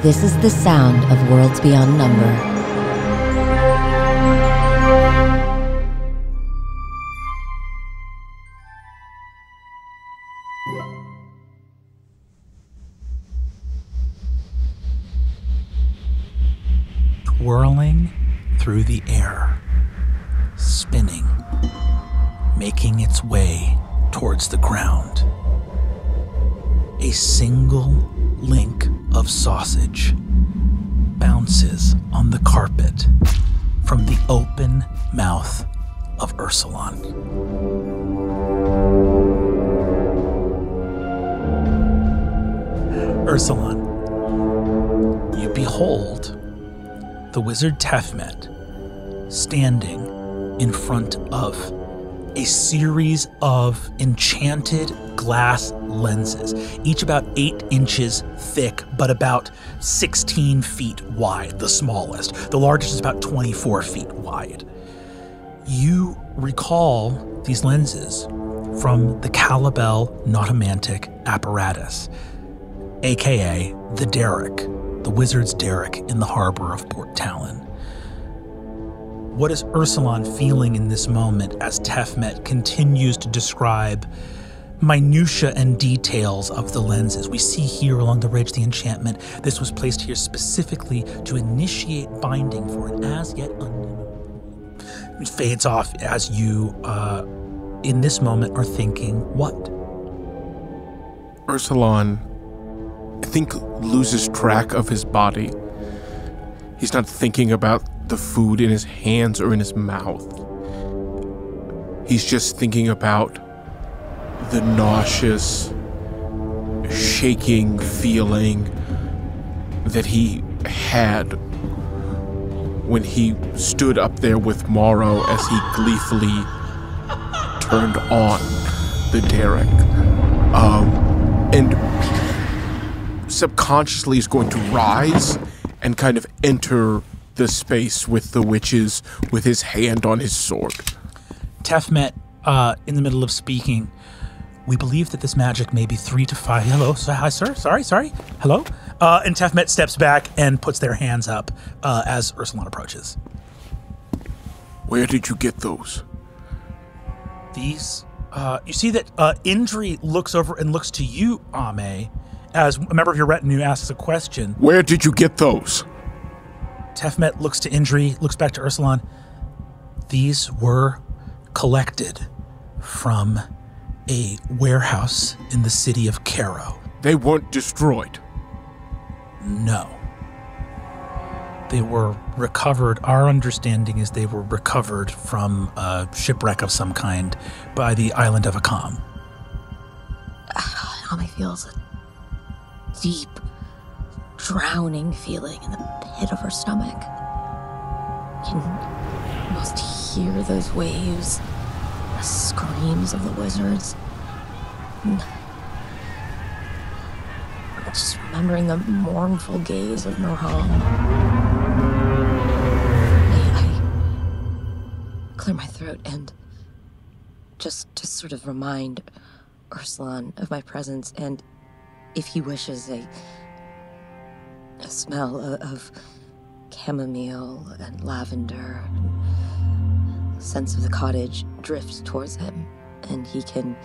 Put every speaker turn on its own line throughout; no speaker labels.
This is the sound of worlds beyond number.
Whirling through the air, spinning, making its way towards the ground. A single link of sausage bounces on the carpet from the open mouth of Ursulon. Ursulon, you behold the wizard Tefmet standing in front of a series of enchanted glass lenses, each about 8 inches thick, but about 16 feet wide, the smallest. The largest is about 24 feet wide. You recall these lenses from the Calibel Nautomantic apparatus, aka the Derrick, the wizard's derrick in the harbor of Port Talon. What is Ursulon feeling in this moment as Tefmet continues to describe minutia and details of the lenses? We see here along the ridge the enchantment. This was placed here specifically to initiate binding for an as yet unknown. It fades off as you, in this moment, are thinking, what?
Ursulon, I think, loses track of his body. He's not thinking about the food in his hands or in his mouth. He's just thinking about the nauseous, shaking feeling that he had when he stood up there with Morrow as he gleefully turned on the derrick. And subconsciously is going to rise and kind of enter the space with the witches with his hand on his sword.
Tefmet, in the middle of speaking, we believe that this magic may be 3 to 5. Hello, hi, sir. Sorry. Hello. And Tefmet steps back and puts their hands up as Ursulon approaches.
Where did you get those?
These, you see that Indri looks over and looks to you, Ame, as a member of your retinue asks a question.
Where did you get those?
Tefmet looks to Indri, looks back to Ursulon. These were collected from a warehouse in the city of Cairo.
They weren't destroyed?
No. They were recovered. Our understanding is they were recovered from a shipwreck of some kind by the island of Akam.
Ame feels a deep, drowning feeling in the pit of her stomach. You can almost hear those waves, the screams of the wizards. Just remembering the mournful gaze of Nurhan. I clear my throat and just to sort of remind Ursulon of my presence, and if he wishes, a smell of chamomile and lavender. The sense of the cottage drifts towards him, and he can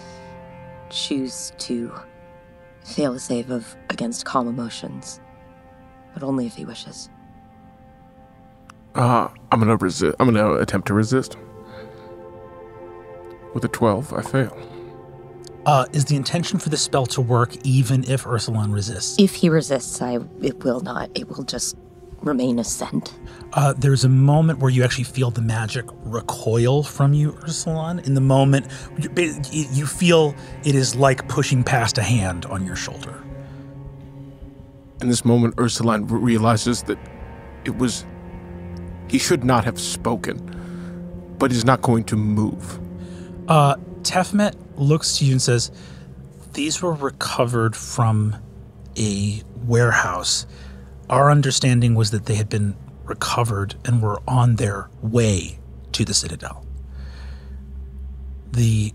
choose to fail a save against calm emotions, but only if he wishes.
I'm gonna resist. I'm gonna attempt to resist. With a 12, I fail.
Is the intention for the spell to work even if Ursulon resists?
If he resists, it will not. It will just remain a scent.
There's a moment where you actually feel the magic recoil from you, Ursulon. In the moment, you feel it is like pushing past a hand on your shoulder.
In this moment, Ursulon realizes that he should not have spoken, but he's not going to move.
Tefmet looks to you and says, these were recovered from a warehouse. Our understanding was that they had been recovered and were on their way to the Citadel. Do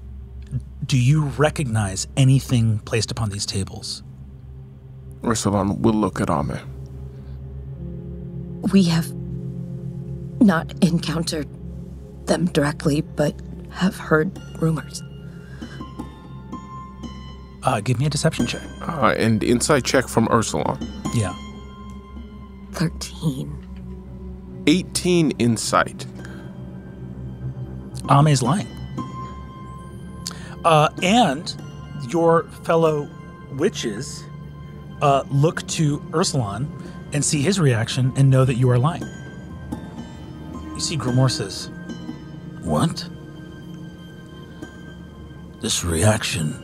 you recognize anything placed upon these tables?
Ursulon will look at Ame.
We have not encountered them directly, but have heard rumors.
Give me a deception check.
And insight check from Ursula.
Yeah.
13.
18 insight.
Ame's lying. And your fellow witches look to Ursulon and see his reaction and know that you are lying. You see Grimoire says, "What? This reaction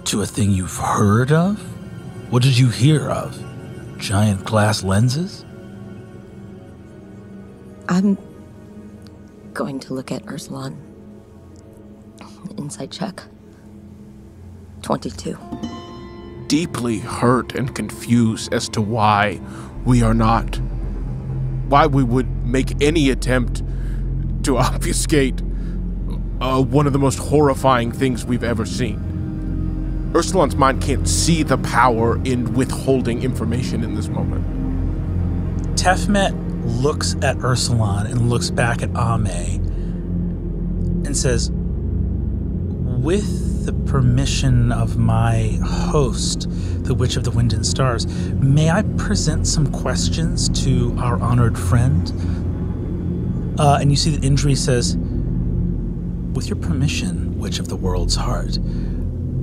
to a thing you've heard of? What did you hear of? Giant glass lenses?"
I'm going to look at Ursulon. Insight check. 22.
Deeply hurt and confused as to why we would make any attempt to obfuscate one of the most horrifying things we've ever seen. Ursulon's mind can't see the power in withholding information in this moment.
Tefmet looks at Ursulon and looks back at Ame and says, "With the permission of my host, the Witch of the Wind and Stars, may I present some questions to our honored friend?" And you see that Indri says, "With your permission, Witch of the World's Heart,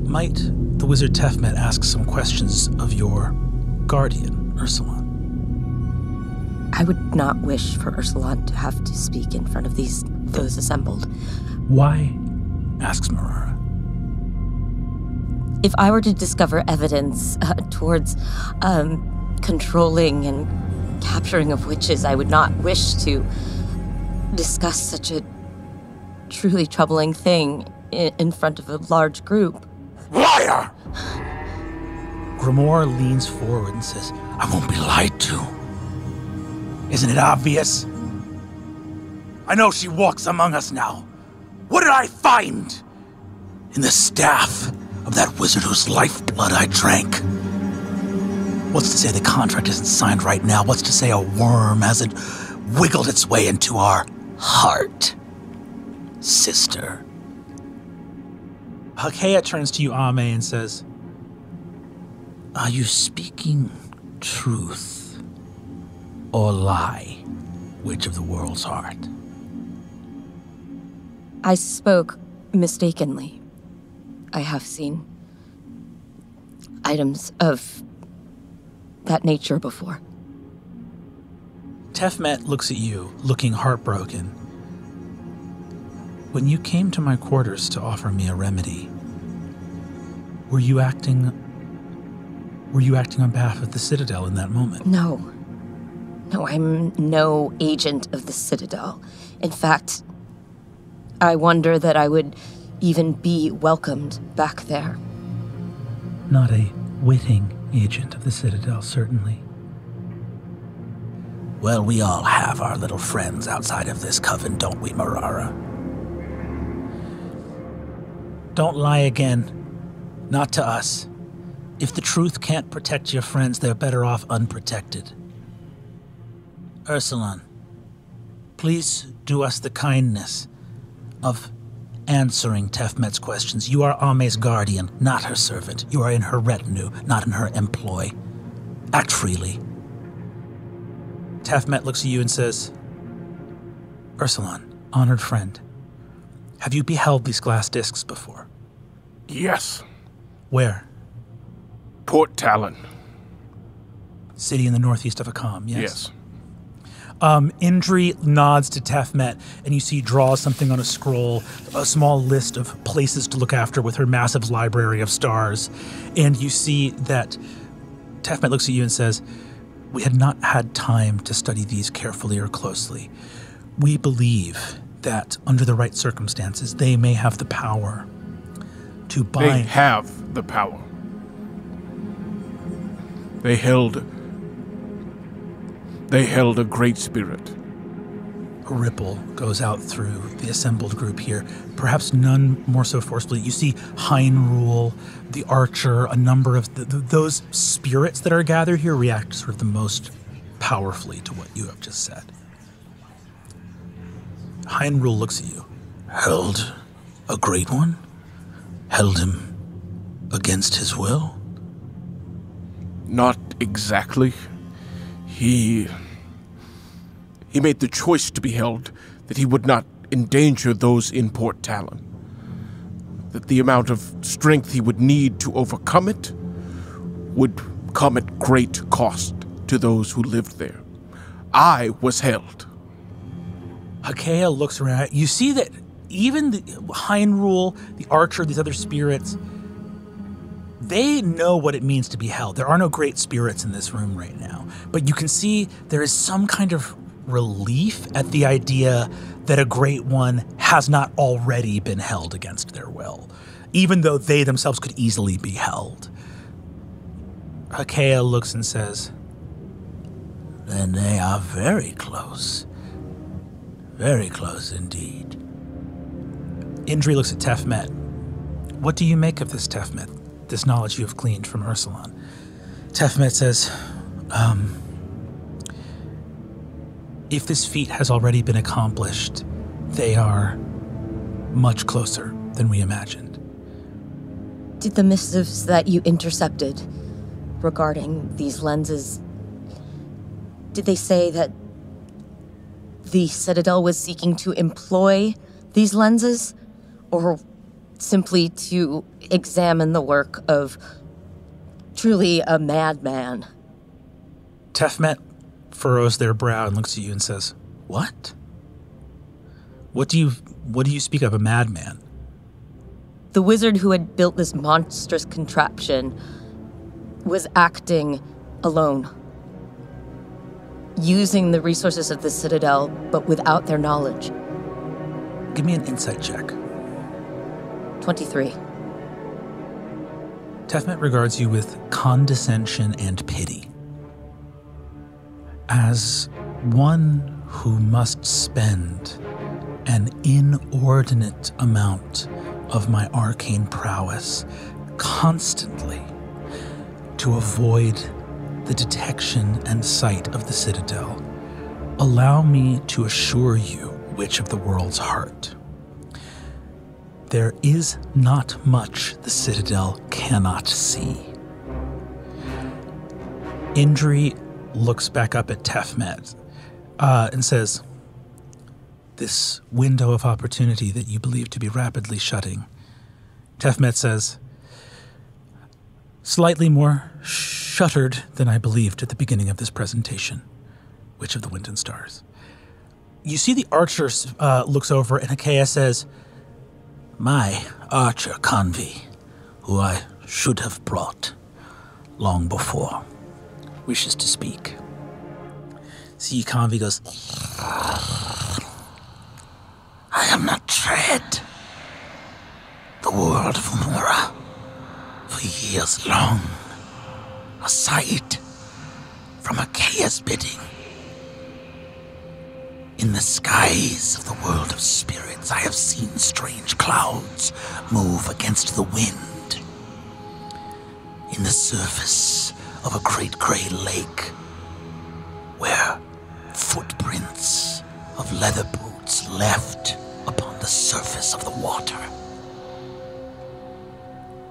might the wizard Tefmet ask some questions of your guardian, Ursulon?"
I would not wish for Ursulon to have to speak in front of those assembled.
"Why?" asks Marara.
If I were to discover evidence towards controlling and capturing of witches, I would not wish to discuss such a truly troubling thing in front of a large group.
"Liar!" Grimoire leans forward and says, "I won't be lied to. Isn't it obvious? I know she walks among us now. What did I find in the staff of that wizard whose lifeblood I drank? What's to say the contract isn't signed right now? What's to say a worm hasn't wiggled its way into our heart, sister?" Hakea turns to you, Ame, and says, "Are you speaking truth or lie, Witch of the World's Heart?"
I spoke mistakenly. I have seen items of that nature before.
Tefmet looks at you, looking heartbroken. "When you came to my quarters to offer me a remedy, were you acting on behalf of the Citadel in that moment?"
No, I'm no agent of the Citadel. In fact, I wonder that I would even be welcomed back there.
Not a witting agent of the Citadel, certainly. Well, we all have our little friends outside of this coven, don't we, Marara? Don't lie again. Not to us. If the truth can't protect your friends, they're better off unprotected. Ursulon, please do us the kindness of answering Tefmet's questions. You are Ame's guardian, not her servant. You are in her retinue, not in her employ. Act freely. Tefmet looks at you and says, "Ursulon, honored friend, have you beheld these glass discs before?"
Yes.
Where?
Port Talon.
City in the northeast of Akam, yes?
Yes.
Indri nods to Tefmet, and you see draws something on a scroll, a small list of places to look after with her massive library of stars. And you see that Tefmet looks at you and says, "We had not had time to study these carefully or closely. We believe that under the right circumstances, they may have the power to bind..."
They have the power. They held a great spirit.
A ripple goes out through the assembled group here, perhaps none more so forcefully. You see Hyrule, the archer, a number of those spirits that are gathered here react sort of the most powerfully to what you have just said. Hyrule looks at you. Held a great one? Held him against his will?
Not exactly. He made the choice to be held, that he would not endanger those in Port Talon. That the amount of strength he would need to overcome it would come at great cost to those who lived there. I was held.
Hakea looks around. You see that even the Hyrule, the archer, these other spirits, they know what it means to be held. There are no great spirits in this room right now. But you can see there is some kind of relief at the idea that a great one has not already been held against their will, even though they themselves could easily be held. Hakea looks and says, then they are very close. Very close indeed. Indri looks at Tefmet. What do you make of this, Tefmet? This knowledge you have gleaned from Ursulon? Tefmet says, if this feat has already been accomplished, they are much closer than we imagined.
Did the missives that you intercepted regarding these lenses, did they say that the Citadel was seeking to employ these lenses, or simply to examine the work of truly a madman?
Tefmet furrows their brow and looks at you and says, what? What do you speak of, a madman?
The wizard who had built this monstrous contraption was acting alone, using the resources of the Citadel, but without their knowledge.
Give me an insight check.
23.
Tefmet regards you with condescension and pity. As one who must spend an inordinate amount of my arcane prowess constantly to avoid the detection and sight of the Citadel, allow me to assure you, Witch of the World's Heart, there is not much the Citadel cannot see. Indri looks back up at Tefmet and says, this window of opportunity that you believe to be rapidly shutting. Tefmet says, slightly more shuttered than I believed at the beginning of this presentation, Witch of the Wind and Stars. You see the archer looks over, and Hakea says, my archer convey, who I should have brought long before, wishes to speak. See, convey goes, I am not tread the world of Umura for years long, aside from Hakea's bidding. In the skies of the world of spirits, I have seen strange clouds move against the wind. In the surface of a great gray lake, where footprints of leather boots left upon the surface of the water.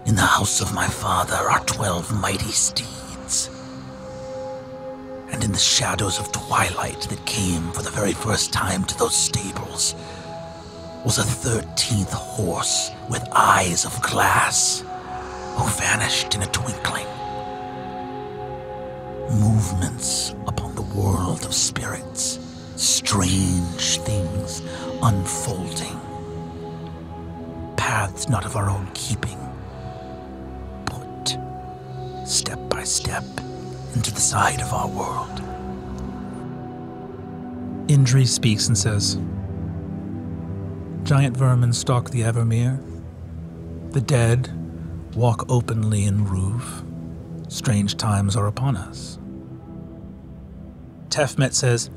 In the house of my father are 12 mighty steeds. And in the shadows of twilight that came for the very first time to those stables was a 13th horse with eyes of glass who vanished in a twinkling. Movements upon the world of spirits, strange things unfolding, paths not of our own keeping, put step by step into the side of our world. Indri speaks and says, giant vermin stalk the Evermere. The dead walk openly in Ruve. Strange times are upon us. Tefmet says,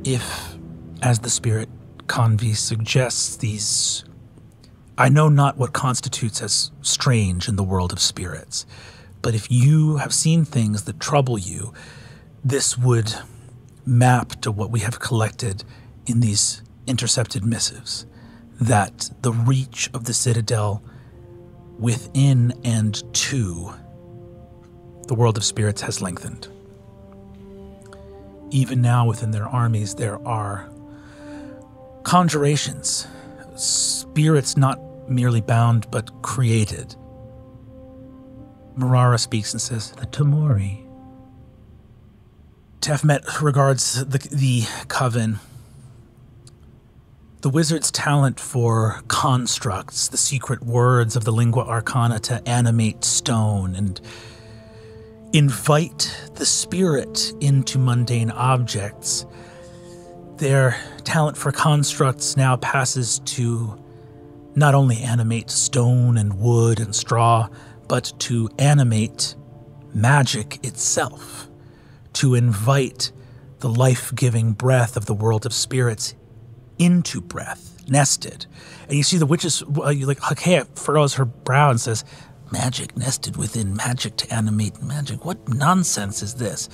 if, as the spirit convey suggests, these... I know not what constitutes as strange in the world of spirits, but if you have seen things that trouble you, this would map to what we have collected in these intercepted missives, that the reach of the Citadel within and to the world of spirits has lengthened. Even now within their armies there are conjurations, spirits not merely bound but created. Marara speaks and says, the Tamori. Tefmet regards the coven. The wizard's talent for constructs, the secret words of the lingua arcana to animate stone and invite the spirit into mundane objects. Their talent for constructs now passes to not only animate stone and wood and straw, but to animate magic itself, to invite the life-giving breath of the world of spirits into breath, nested. And you see the witch's, like Hakea furrows her brow and says, magic nested within magic to animate magic. What nonsense is this?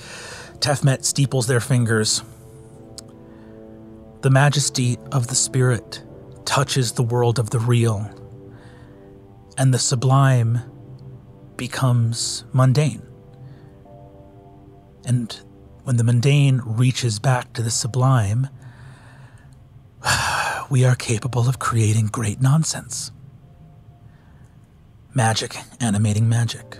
Tefmet steeples their fingers. The majesty of the spirit touches the world of the real, and the sublime becomes mundane. And when the mundane reaches back to the sublime, we are capable of creating great nonsense. Magic animating magic.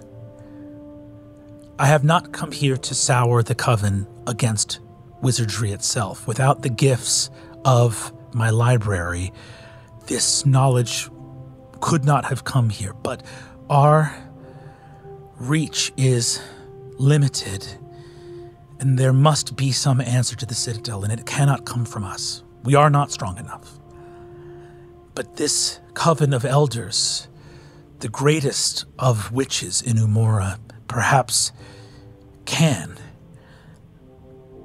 I have not come here to sour the coven against wizardry itself. Without the gifts of my library, this knowledge could not have come here, but our reach is limited, and there must be some answer to the Citadel, and it cannot come from us. We are not strong enough. But this coven of elders, the greatest of witches in Umora, perhaps can.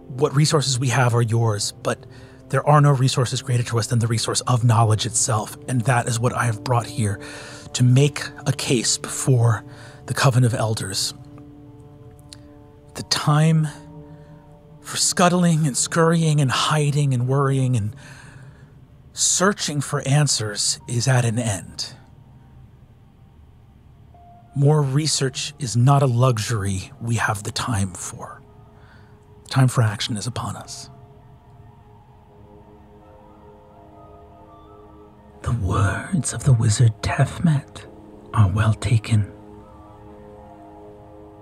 What resources we have are yours, but there are no resources greater to us than the resource of knowledge itself, and that is what I have brought here to make a case before the Coven of Elders. The time for scuttling and scurrying and hiding and worrying and searching for answers is at an end. More research is not a luxury we have the time for. The time for action is upon us. The words of the wizard Tefmet are well taken.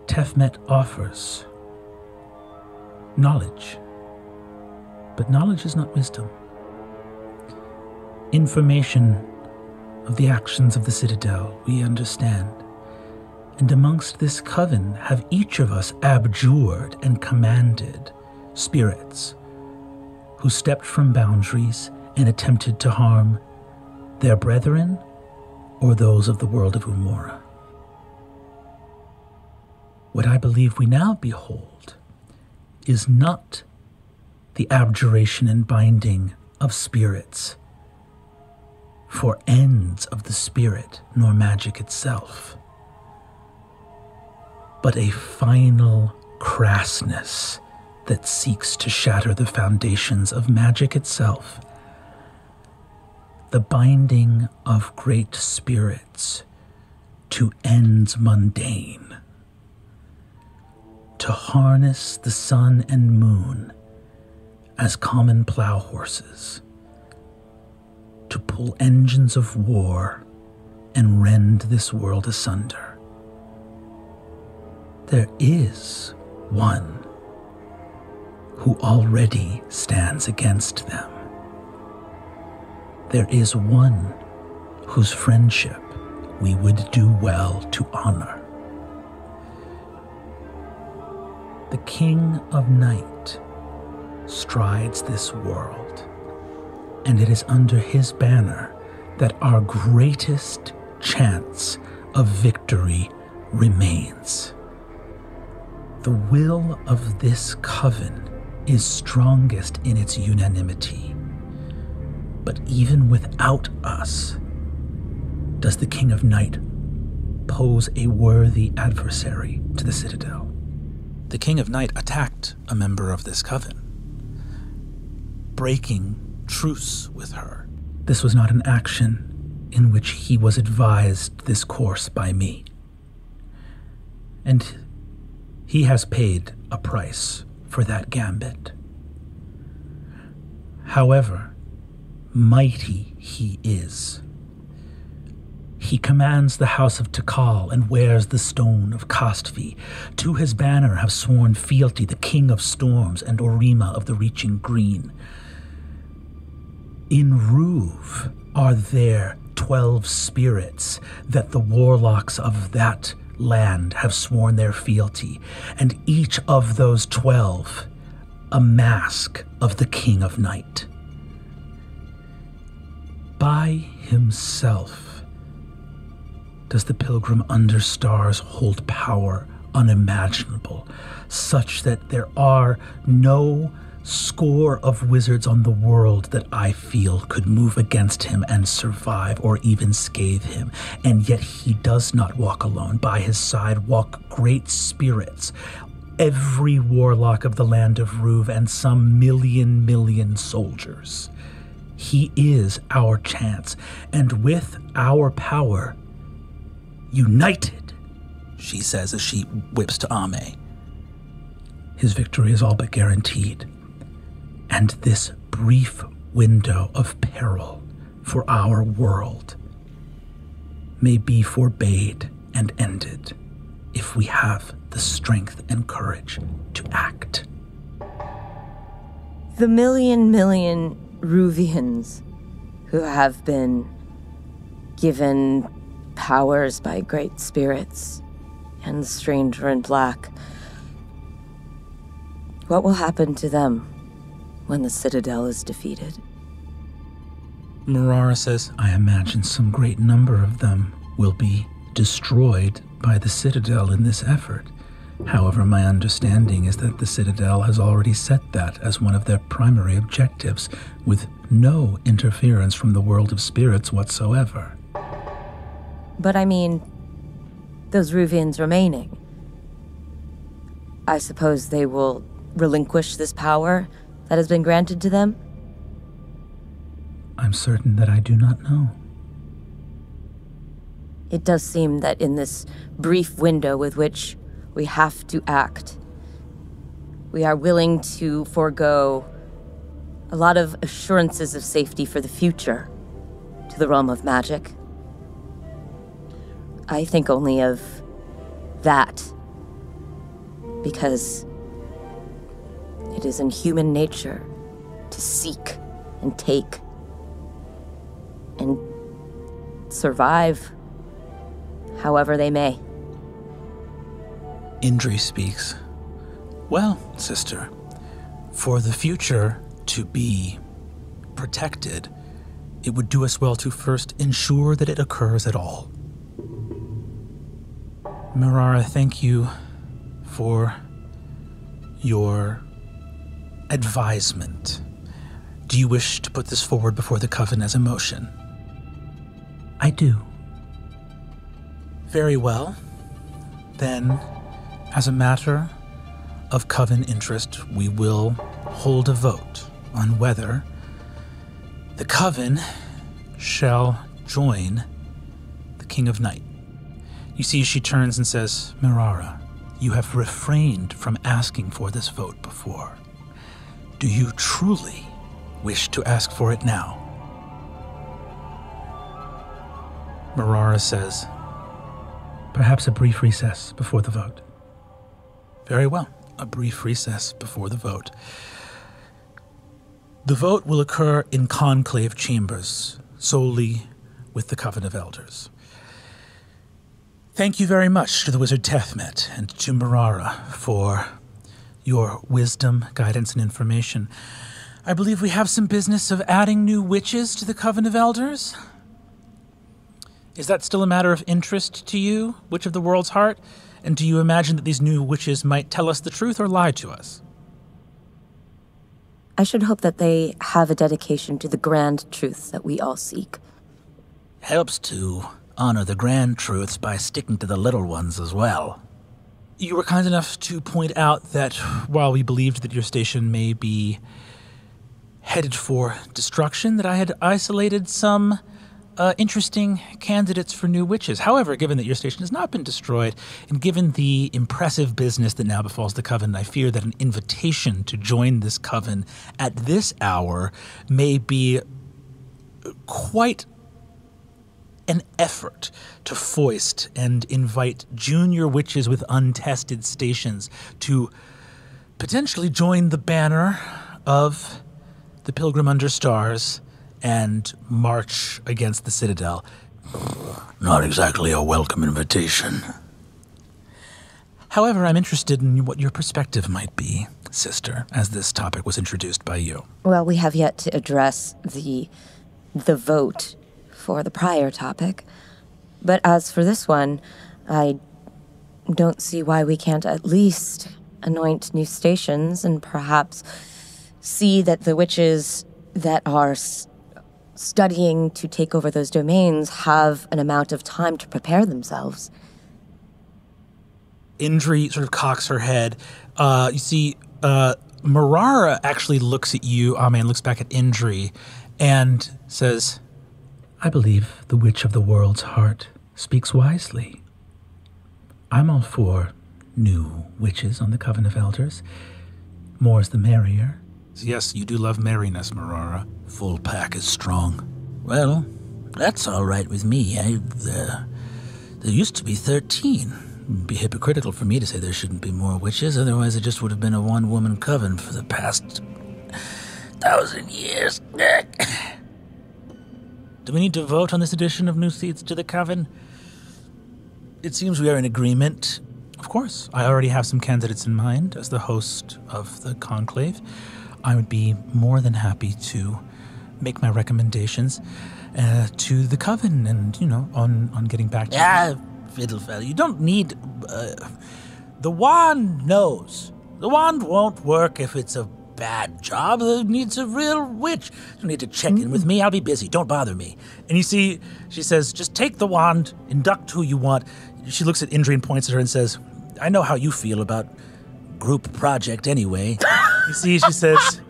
Tefmet offers knowledge, but knowledge is not wisdom. Information of the actions of the Citadel we understand, and amongst this coven have each of us abjured and commanded spirits who stepped from boundaries and attempted to harm their brethren or those of the world of Umora. What I believe we now behold is not the abjuration and binding of spirits for ends of the spirit nor magic itself, but a final crassness that seeks to shatter the foundations of magic itself, the binding of great spirits to ends mundane, to harness the sun and moon as common plow horses, to pull engines of war and rend this world asunder. There is one who already stands against them. There is one whose friendship we would do well to honor. The King of Night strides this world, and it is under his banner that our greatest chance of victory remains. The will of this coven is strongest in its unanimity. But even without us, does the King of Night pose a worthy adversary to the Citadel? the King of Night attacked a member of this coven, breaking truce with her. This was not an action in which he was advised this course by me. And he has paid a price for that gambit. However, mighty he is. He commands the house of Tikal and wears the stone of Kastvi. To his banner have sworn fealty the King of Storms and Orima of the Reaching Green. In Ruve are there 12 spirits that the warlocks of that land have sworn their fealty, and each of those 12 a mask of the King of Night. By himself does the pilgrim under stars hold power unimaginable, such that there are no score of wizards on the world that I feel could move against him and survive or even scathe him. And yet he does not walk alone. By his side walk great spirits, every warlock of the land of Ruve and some million soldiers. He is our chance, and with our power, united, she says as she whips to Ame, his victory is all but guaranteed. And this brief window of peril for our world may be forbade and ended if we have the strength and courage to act.
The million Ruvians who have been given powers by great spirits and the stranger in black, what will happen to them when the Citadel is defeated?
Marara says, I imagine some great number of them will be destroyed by the Citadel in this effort. However, my understanding is that the Citadel has already set that as one of their primary objectives, with no interference from the world of spirits whatsoever.
But I mean, those Ruvians remaining. I suppose they will relinquish this power that has been granted to them?
I'm certain that I do not know.
It does seem that in this brief window with which we have to act, we are willing to forego a lot of assurances of safety for the future to the realm of magic. I think only of that, because it is in human nature to seek and take and survive however they may.
Indri speaks. Well, sister, for the future to be protected, it would do us well to first ensure that it occurs at all. Marara, thank you for your advisement. Do you wish to put this forward before the Coven as a motion?
I do.
Very well. Then, as a matter of Coven interest, we will hold a vote on whether the Coven shall join the King of Night. You see, she turns and says, Marara, you have refrained from asking for this vote before. Do you truly wish to ask for it now? Marara says,
perhaps a brief recess before the vote.
Very well, a brief recess before the vote. The vote will occur in conclave chambers, solely with the Coven of Elders. Thank you very much to the Wizard Tethmet and to Marara for your wisdom, guidance, and information. I believe we have some business of adding new witches to the Coven of Elders. Is that still a matter of interest to you, Witch of the World's Heart? And do you imagine that these new witches might tell us the truth or lie to us?
I should hope that they have a dedication to the grand truths that we all seek.
Helps to honor the grand truths by sticking to the little ones as well.
You were kind enough to point out that while we believed that your station may be headed for destruction, that I had isolated some interesting candidates for new witches. However, given that your station has not been destroyed, and given the impressive business that now befalls the coven, I fear that an invitation to join this coven at this hour may be quite an effort to foist and invite junior witches with untested stations to potentially join the banner of the Pilgrim Under Stars and march against the Citadel.
Not exactly a welcome invitation.
However, I'm interested in what your perspective might be, sister, as this topic was introduced by you.
Well, we have yet to address the vote for the prior topic. But as for this one, I don't see why we can't at least anoint new stations and perhaps see that the witches that are studying to take over those domains have an amount of time to prepare themselves.
Indri sort of cocks her head. You see, Marara actually looks at you, and looks back at Indri, and says,
I believe the Witch of the World's Heart speaks wisely. I'm all for new witches on the Coven of Elders. More's the merrier.
Yes, you do love merriness, Marara.
Full pack is strong. Well, that's all right with me. There used to be 13. It'd be hypocritical for me to say there shouldn't be more witches, otherwise it just would have been a one-woman coven for the past 1,000 years.
Do we need to vote on this addition of new seats to the coven? It seems we are in agreement. Of course, I already have some candidates in mind as the host of the conclave. I would be more than happy to make my recommendations to the coven and, on getting back to you.
Fiddle, you don't need... the wand knows. The wand won't work if it's a bad job. It needs a real witch. You don't need to check in with me. I'll be busy. Don't bother me.
And you see, she says, just take the wand, induct who you want. She looks at Indri and points at her and says, I know how you feel about group project anyway. You see, she says,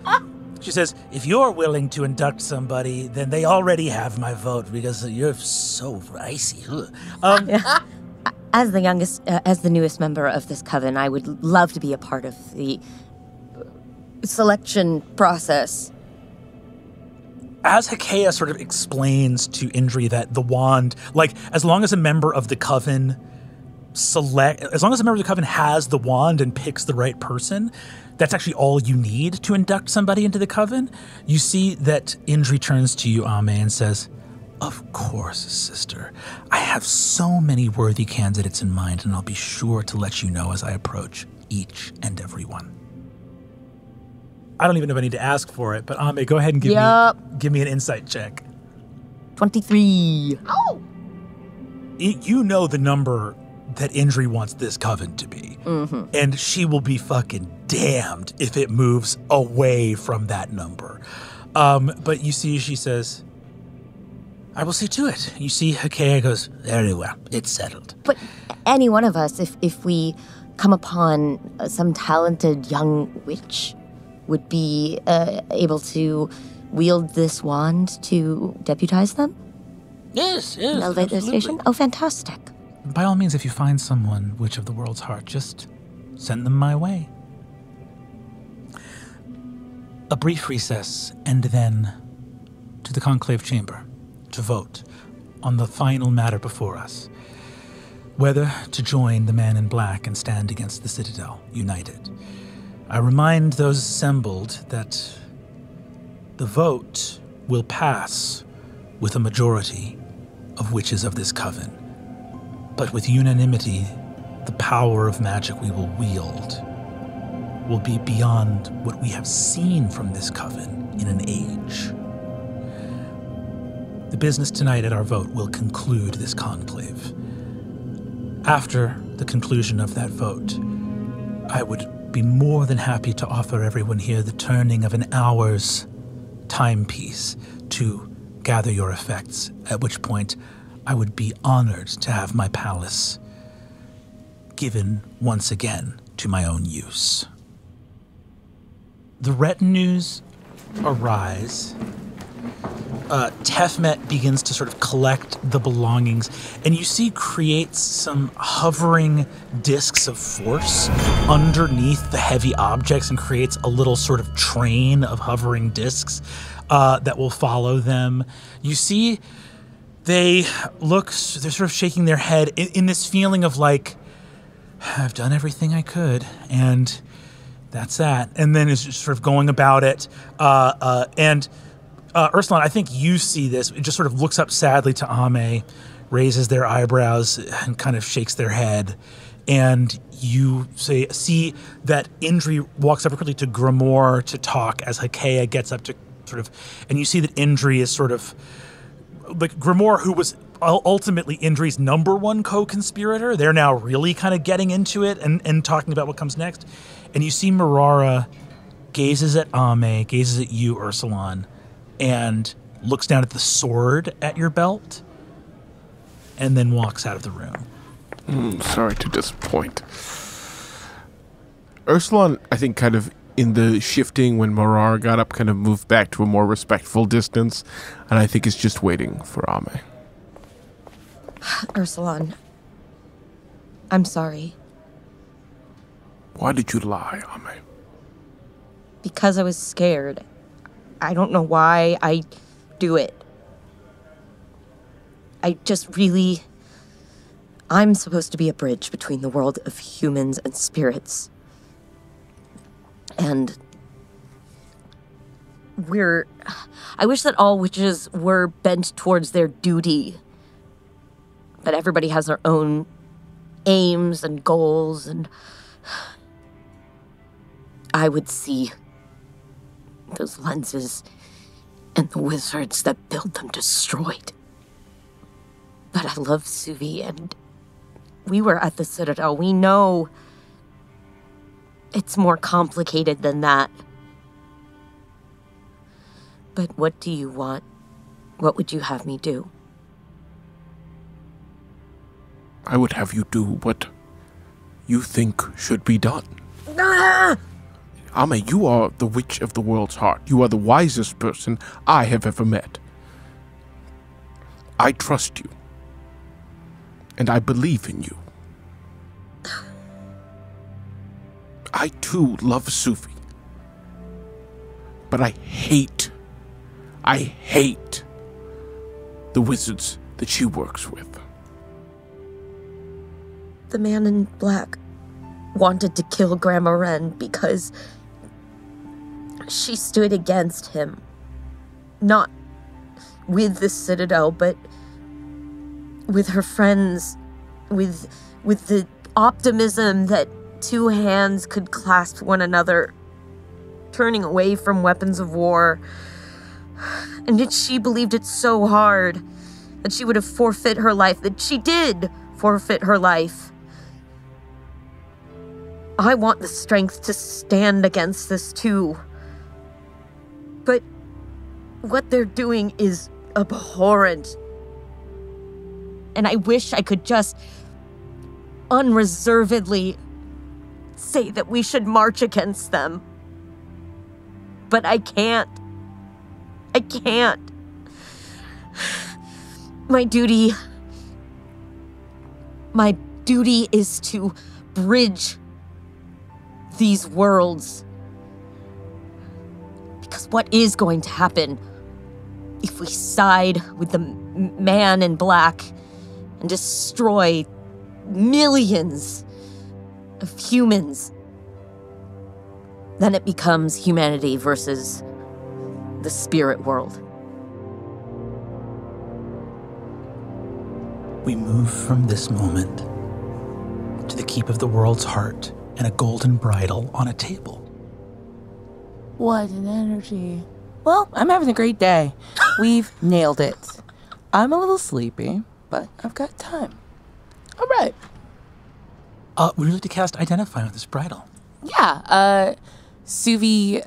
if you're willing to induct somebody, then they already have my vote because you're so icy.
As the newest member of this coven, I would love to be a part of the selection process.
As Hekea sort of explains to Indri that the wand, as long as a member of the coven has the wand and picks the right person, that's actually all you need to induct somebody into the coven. You see that Indri turns to you, Ame, and says, of course, sister. I have so many worthy candidates in mind, and I'll be sure to let you know as I approach each and every one. I don't even know if I need to ask for it, but Ame, go ahead and give me an insight check.
23.
Oh! You know the number that Indri wants this coven to be. Mm-hmm. And she will be fucking damned if it moves away from that number. But you see, she says, I will see to it. You see, Hekea goes, very well, it's settled.
But any one of us, if we come upon some talented young witch, would be able to wield this wand to deputize them?
Yes,
and elevate their station? Oh, fantastic.
By all means, if you find someone, Witch of the World's Heart, just send them my way. A brief recess, and then to the conclave chamber to vote on the final matter before us. Whether to join the man in black and stand against the Citadel, united. I remind those assembled that the vote will pass with a majority of witches of this coven. But with unanimity, the power of magic we will wield will be beyond what we have seen from this coven in an age. The business tonight at our vote will conclude this conclave. After the conclusion of that vote, I would be more than happy to offer everyone here the turning of an hour's timepiece to gather your effects, at which point I would be honored to have my palace given once again to my own use. The retinues arise. Tefmet begins to sort of collect the belongings, and you see creates some hovering discs of force underneath the heavy objects and creates a little sort of train of hovering discs that will follow them. You see they're sort of shaking their head in this feeling of like, I've done everything I could, and that's that. And then is just sort of going about it. Ursulon, I think you see this. It just sort of looks up sadly to Ame, raises their eyebrows, and kind of shakes their head. And you see that Indri walks up quickly to Grimoire to talk as Hakea gets up to sort of... And you see that Indri is sort of... Like Grimoire, who was ultimately Indri's number one co-conspirator, they're now really kind of getting into it and talking about what comes next. And you see Marara gazes at Ame, gazes at you, Ursulon, and looks down at the sword at your belt, and then walks out of the room.
Sorry to disappoint. Ursulon, I think, kind of in the shifting when Marara got up, kind of moved back to a more respectful distance, and I think is just waiting for Ame.
Ursulon, I'm sorry.
Why did you lie, Ame?
Because I was scared. I don't know why I do it. I'm supposed to be a bridge between the world of humans and spirits. And I wish that all witches were bent towards their duty. But everybody has their own aims and goals, and I would see those lenses and the wizards that build them destroyed. But I love Suvi, and we were at the Citadel. We know it's more complicated than that. But what do you want? What would you have me do?
I would have you do what you think should be done.
Ah!
Ame, you are the witch of the world's heart. You are the wisest person I have ever met. I trust you. And I believe in you. I too love Suvi. But I hate the wizards that she works with.
The man in black wanted to kill Grandma Wren because she stood against him. Not with the Citadel, but with her friends, with the optimism that two hands could clasp one another, turning away from weapons of war. And yet she believed it so hard that she would have forfeit her life, that she did forfeit her life. I want the strength to stand against this too. But what they're doing is abhorrent. And I wish I could just unreservedly say that we should march against them. But I can't. I can't. My duty is to bridge these worlds. Because what is going to happen if we side with the man in black and destroy millions of humans? Then it becomes humanity versus the spirit world.
We move from this moment to the keep of the world's heart and a golden bridle on a table.
What an energy. Well, I'm having a great day. We've nailed it. I'm a little sleepy, but I've got time. All right.
We need to cast Identify with this bridle.
Yeah, Suvi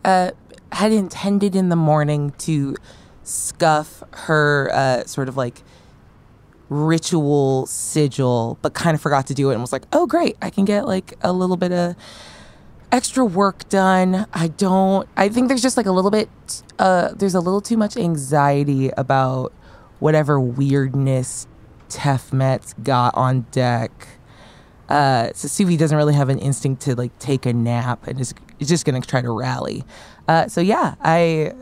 had intended in the morning to scuff her sort of like ritual sigil, but kind of forgot to do it and was like, oh, great, I can get like a little bit of extra work done. I think there's just like a little bit, there's a little too much anxiety about whatever weirdness Tefmet's got on deck. So Suvi doesn't really have an instinct to like take a nap and is just going to try to rally. So yeah, I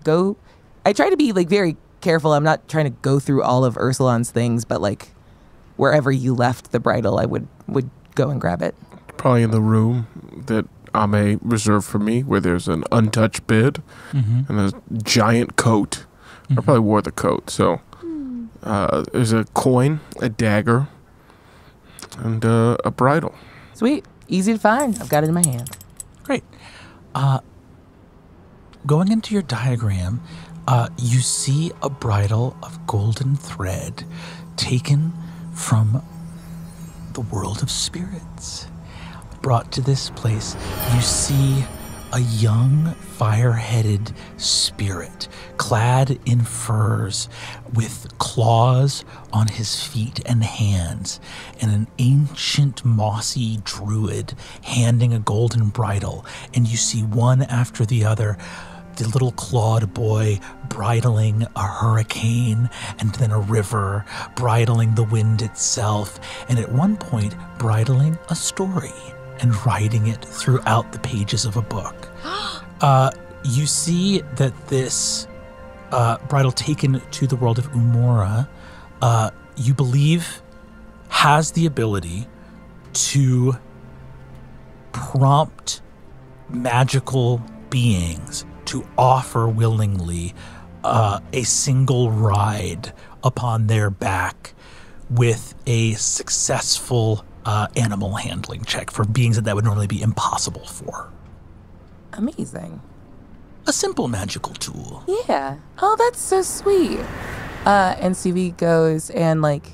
try to be like very careful. I'm not trying to go through all of Ursulon's things, but like wherever you left the bridle, I would go and grab it.
Probably in the room that Ame reserved for me, where there's an untouched bed and a giant coat. I probably wore the coat. So there's a coin, a dagger, and a bridle.
Sweet. Easy to find. I've got it in my hand.
Great. Going into your diagram, you see a bridle of golden thread taken from the world of spirits. Brought to this place, you see a young, fire-headed spirit clad in furs with claws on his feet and hands, and an ancient mossy druid handing a golden bridle. And you see one after the other, the little clawed boy bridling a hurricane, and then a river, bridling the wind itself, and at one point bridling a story and writing it throughout the pages of a book. You see that this bridle taken to the world of Umora, you believe has the ability to prompt magical beings to offer willingly a single ride upon their back with a successful animal handling check for beings that would normally be impossible for.
Amazing.
A simple magical tool.
Yeah. Oh, that's so sweet. And CV goes and like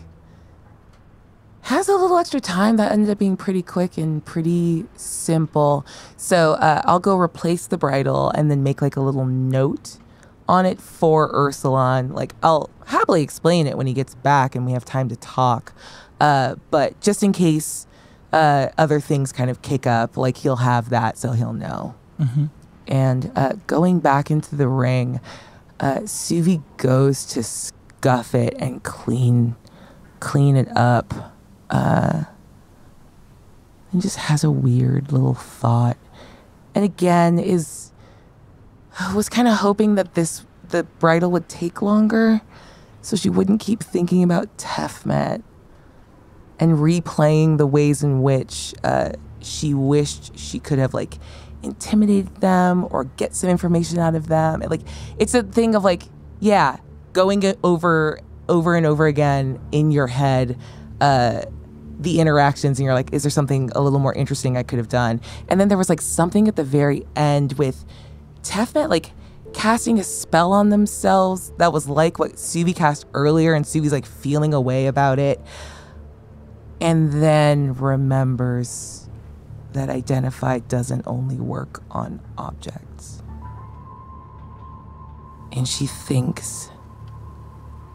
has a little extra time that ended up being pretty quick and pretty simple. So I'll go replace the bridle and then make like a little note on it for Ursulon. Like I'll happily explain it when he gets back and we have time to talk. But just in case other things kind of kick up, like he'll have that so he'll know. And going back into the ring, Suvi goes to scuff it and clean it up. And just has a weird little thought. And again, was kind of hoping that the bridal would take longer so she wouldn't keep thinking about Tefmet and replaying the ways in which she wished she could have like intimidated them or get some information out of them. And, like, it's a thing of like, yeah, going it over and over again in your head, the interactions, and you're like, is there something a little more interesting I could have done? And then there was like something at the very end with Tefmet like casting a spell on themselves that was like what Suvi cast earlier, and Suvi's like feeling a way about it, and then remembers that identify doesn't only work on objects. And she thinks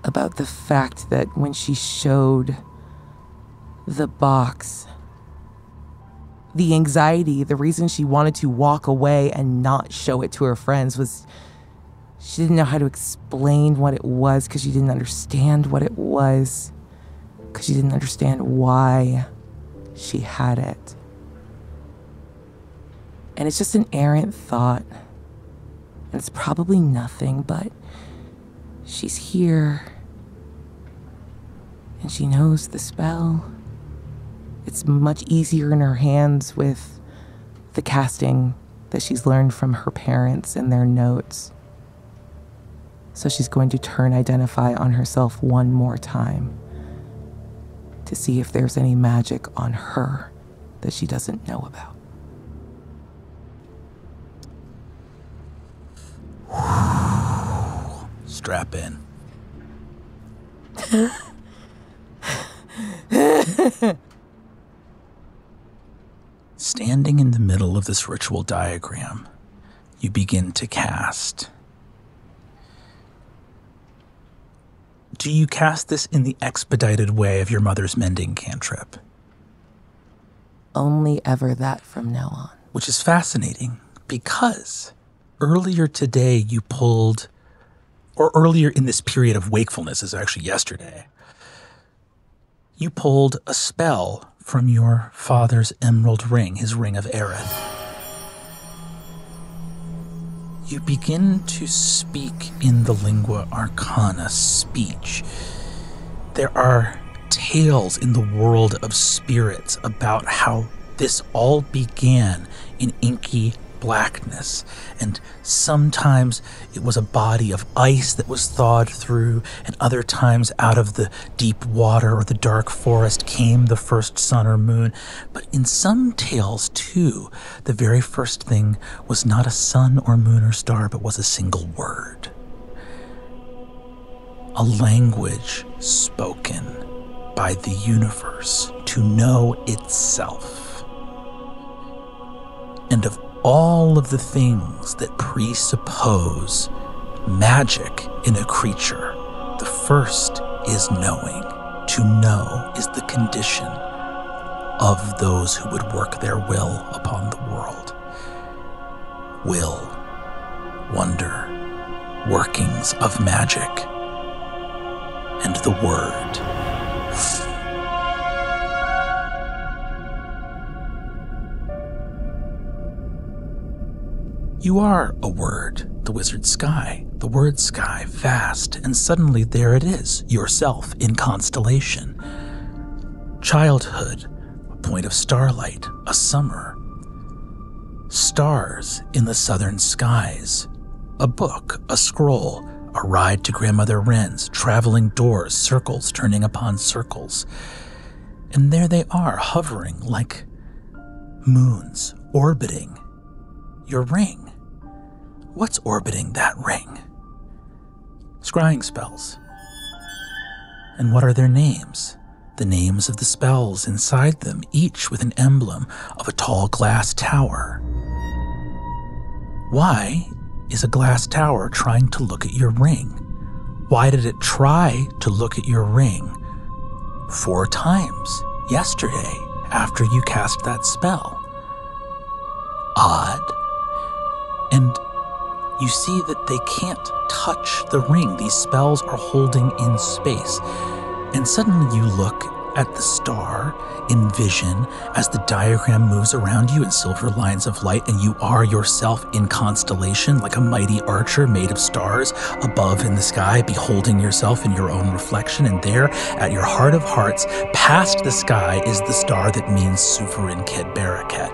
about the fact that when she showed the box, the anxiety, the reason she wanted to walk away and not show it to her friends was she didn't know how to explain what it was because she didn't understand what it was, because she didn't understand why she had it. And it's just an errant thought. And it's probably nothing, but she's here. And she knows the spell. It's much easier in her hands with the casting that she's learned from her parents and their notes. So she's going to turn Identify on herself one more time to see if there's any magic on her that she doesn't know about.
Strap in. Standing in the middle of this ritual diagram, you begin to cast. do you cast this in the expedited way of your mother's mending cantrip?
Only ever that from now on.
Which is fascinating because earlier today you pulled, or earlier in this period of wakefulness, is actually yesterday, you pulled a spell from your father's emerald ring, his ring of Aerith. You begin to speak in the lingua arcana speech. There are tales in the world of spirits about how this all began in inky blackness, and sometimes it was a body of ice that was thawed through, and other times out of the deep water or the dark forest came the first sun or moon. But in some tales, too, the very first thing was not a sun or moon or star, but was a single word. A language spoken by the universe to know itself. And of all of the things that presuppose magic in a creature, the first is knowing. To know is the condition of those who would work their will upon the world. Will, wonder, workings of magic, and the word. You are a word, the wizard sky, the word sky, vast, and suddenly there it is, yourself in constellation. Childhood, a point of starlight, a summer. Stars in the southern skies, a book, a scroll, a ride to Grandmother Wren's, traveling doors, circles turning upon circles. And there they are, hovering like moons, orbiting your ring. What's orbiting that ring? Scrying spells. And what are their names? The names of the spells inside them, each with an emblem of a tall glass tower. Why is a glass tower trying to look at your ring? Why did it try to look at your ring 4 times yesterday after you cast that spell? Odd. And you see that they can't touch the ring. These spells are holding in space. And suddenly you look at the star in vision as the diagram moves around you in silver lines of light, and you are yourself in constellation like a mighty archer made of stars above in the sky, beholding yourself in your own reflection. And there at your heart of hearts, past the sky, is the star that means Suverin Ked Baraket.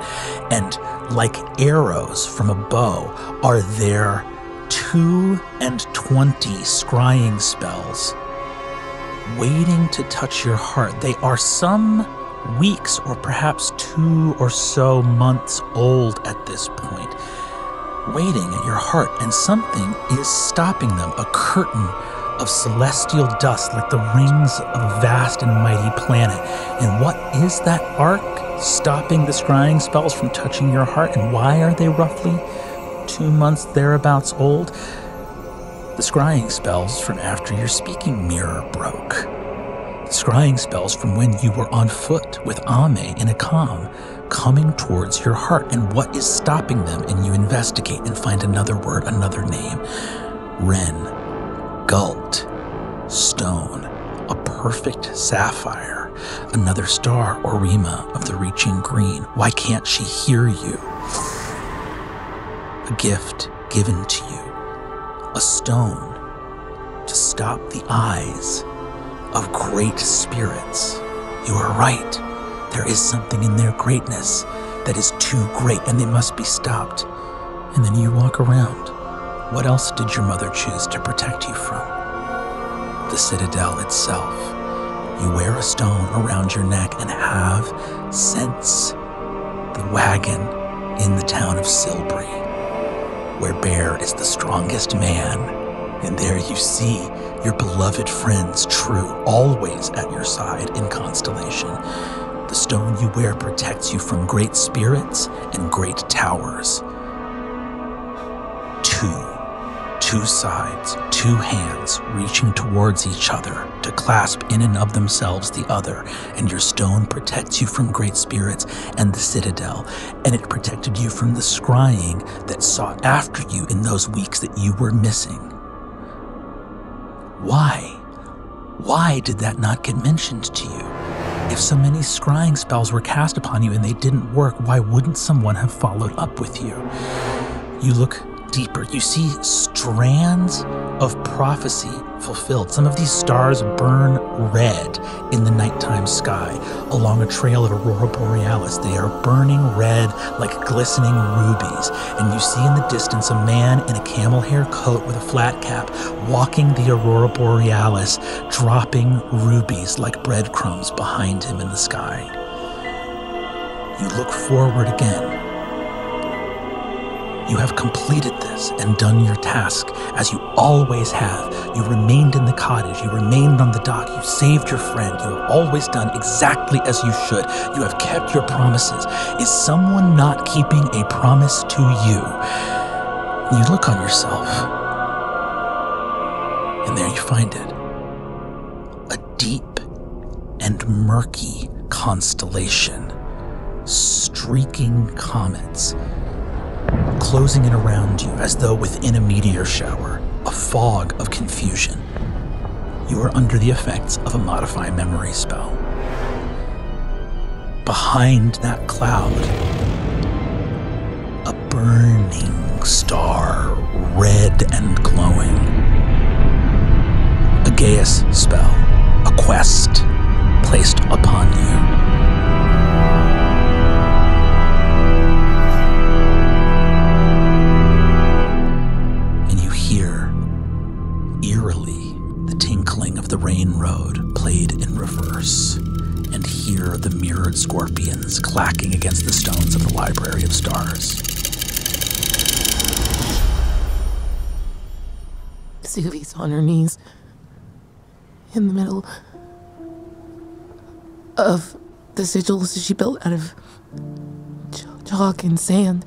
And like arrows from a bow are there 22 scrying spells waiting to touch your heart. They are some weeks or perhaps 2 or so months old at this point, waiting at your heart, and something is stopping them, a curtain of celestial dust like the rings of a vast and mighty planet. And what is that arc stopping the scrying spells from touching your heart, and why are they roughly 2 months thereabouts old? The scrying spells from after your speaking mirror broke. The scrying spells from when you were on foot with Ame in a calm, coming towards your heart. And what is stopping them? And you investigate and find another word, another name. Wren, Gult, Stone, a perfect sapphire, another star, Orima of the reaching green. Why can't she hear you? A gift given to you. A stone to stop the eyes of great spirits. You are right. There is something in their greatness that is too great, and they must be stopped. And then you walk around. What else did your mother choose to protect you from? The citadel itself. You wear a stone around your neck and have sense the wagon in the town of Silbury, where Bear is the strongest man, and there you see your beloved friends, True, always at your side in constellation. The stone you wear protects you from great spirits and great towers. Two two sides, two hands reaching towards each other to clasp in and of themselves the other, and your stone protects you from great spirits and the citadel, and it protected you from the scrying that sought after you in those weeks that you were missing. Why did that not get mentioned to you? If so many scrying spells were cast upon you and they didn't work, why wouldn't someone have followed up with you? You look deeper. You see strands of prophecy fulfilled. Some of these stars burn red in the nighttime sky along a trail of Aurora Borealis. They are burning red like glistening rubies. And you see in the distance a man in a camel hair coat with a flat cap walking the Aurora Borealis, dropping rubies like breadcrumbs behind him in the sky. You look forward again. You have completed this and done your task, as you always have. You remained in the cottage. You remained on the dock. You saved your friend. You have always done exactly as you should. You have kept your promises. Is someone not keeping a promise to you? You look on yourself, and there you find it. A deep and murky constellation, streaking comets, closing in around you as though within a meteor shower, a fog of confusion. You are under the effects of a modify memory spell. Behind that cloud, a burning star, red and glowing. A Gaius spell, a quest placed upon you. The rain road played in reverse, and hear the mirrored scorpions clacking against the stones of the Library of Stars.
Suvi's on her knees in the middle of the sigils she built out of chalk and sand.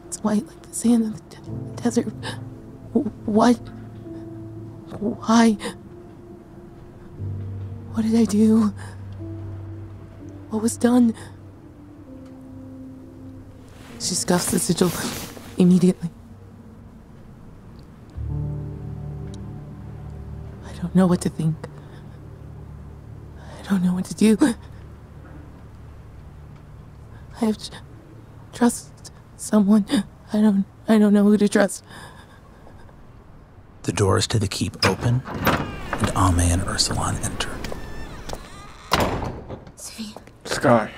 It's white like the sand of the desert. What? Why? What did I do? What was done? She scuffs the sigil immediately. I don't know what to think. I don't know what to do. I have to trust someone. I don't know who to trust.
The doors to the keep open, and Ame and Ursulon enter.
Sky.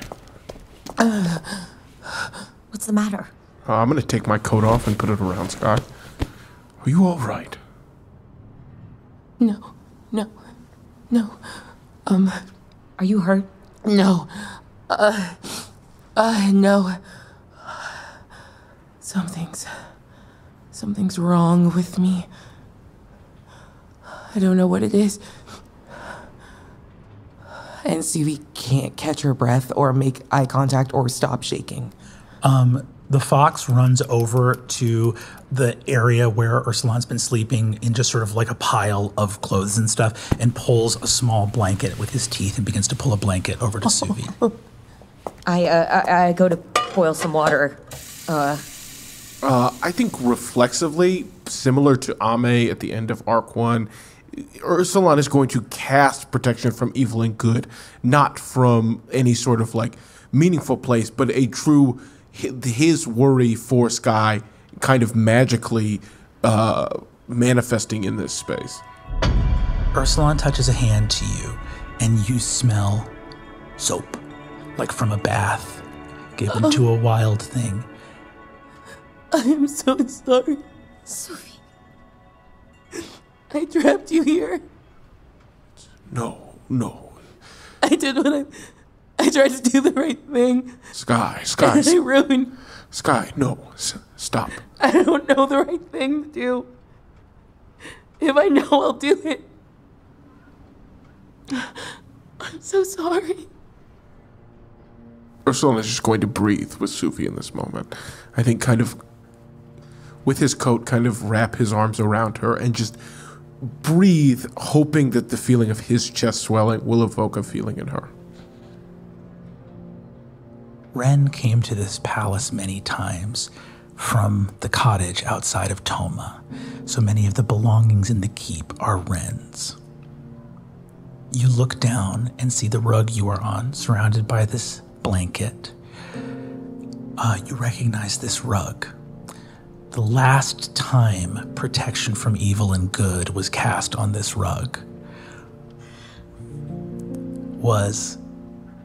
What's the matter?
I'm gonna take my coat off and put it around Sky. Are you all right?
No.
Are you hurt?
No. No. Something's wrong with me. I don't know what it is. And Suvi can't catch her breath or make eye contact or stop shaking.
The fox runs over to the area where Ursulon's been sleeping in just sort of like a pile of clothes and stuff, and pulls a small blanket with his teeth and begins to pull a blanket over to Suvi.
I go to boil some water.
I think reflexively, similar to Ame at the end of Arc 1, Ursulon is going to cast protection from evil and good, not from any sort of like meaningful place, but a true, his worry for Sky kind of magically manifesting in this space.
Ursulon touches a hand to you, and you smell soap, like from a bath given to a wild thing.
I am so sorry.
Suvi.
I trapped you here.
No.
I did what I tried to do the right thing.
Sky.
And I ruined.
Sky, no. Stop.
I don't know the right thing to do. If I know, I'll do it. I'm so sorry.
Ursulon is just going to breathe with Suvi in this moment. I think kind of with his coat, kind of wrap his arms around her and just breathe, hoping that the feeling of his chest swelling will evoke a feeling in her.
Ren came to this palace many times from the cottage outside of Toma, so many of the belongings in the keep are Ren's. You look down and see the rug you are on, surrounded by this blanket. You recognize this rug. The last time protection from evil and good was cast on this rug was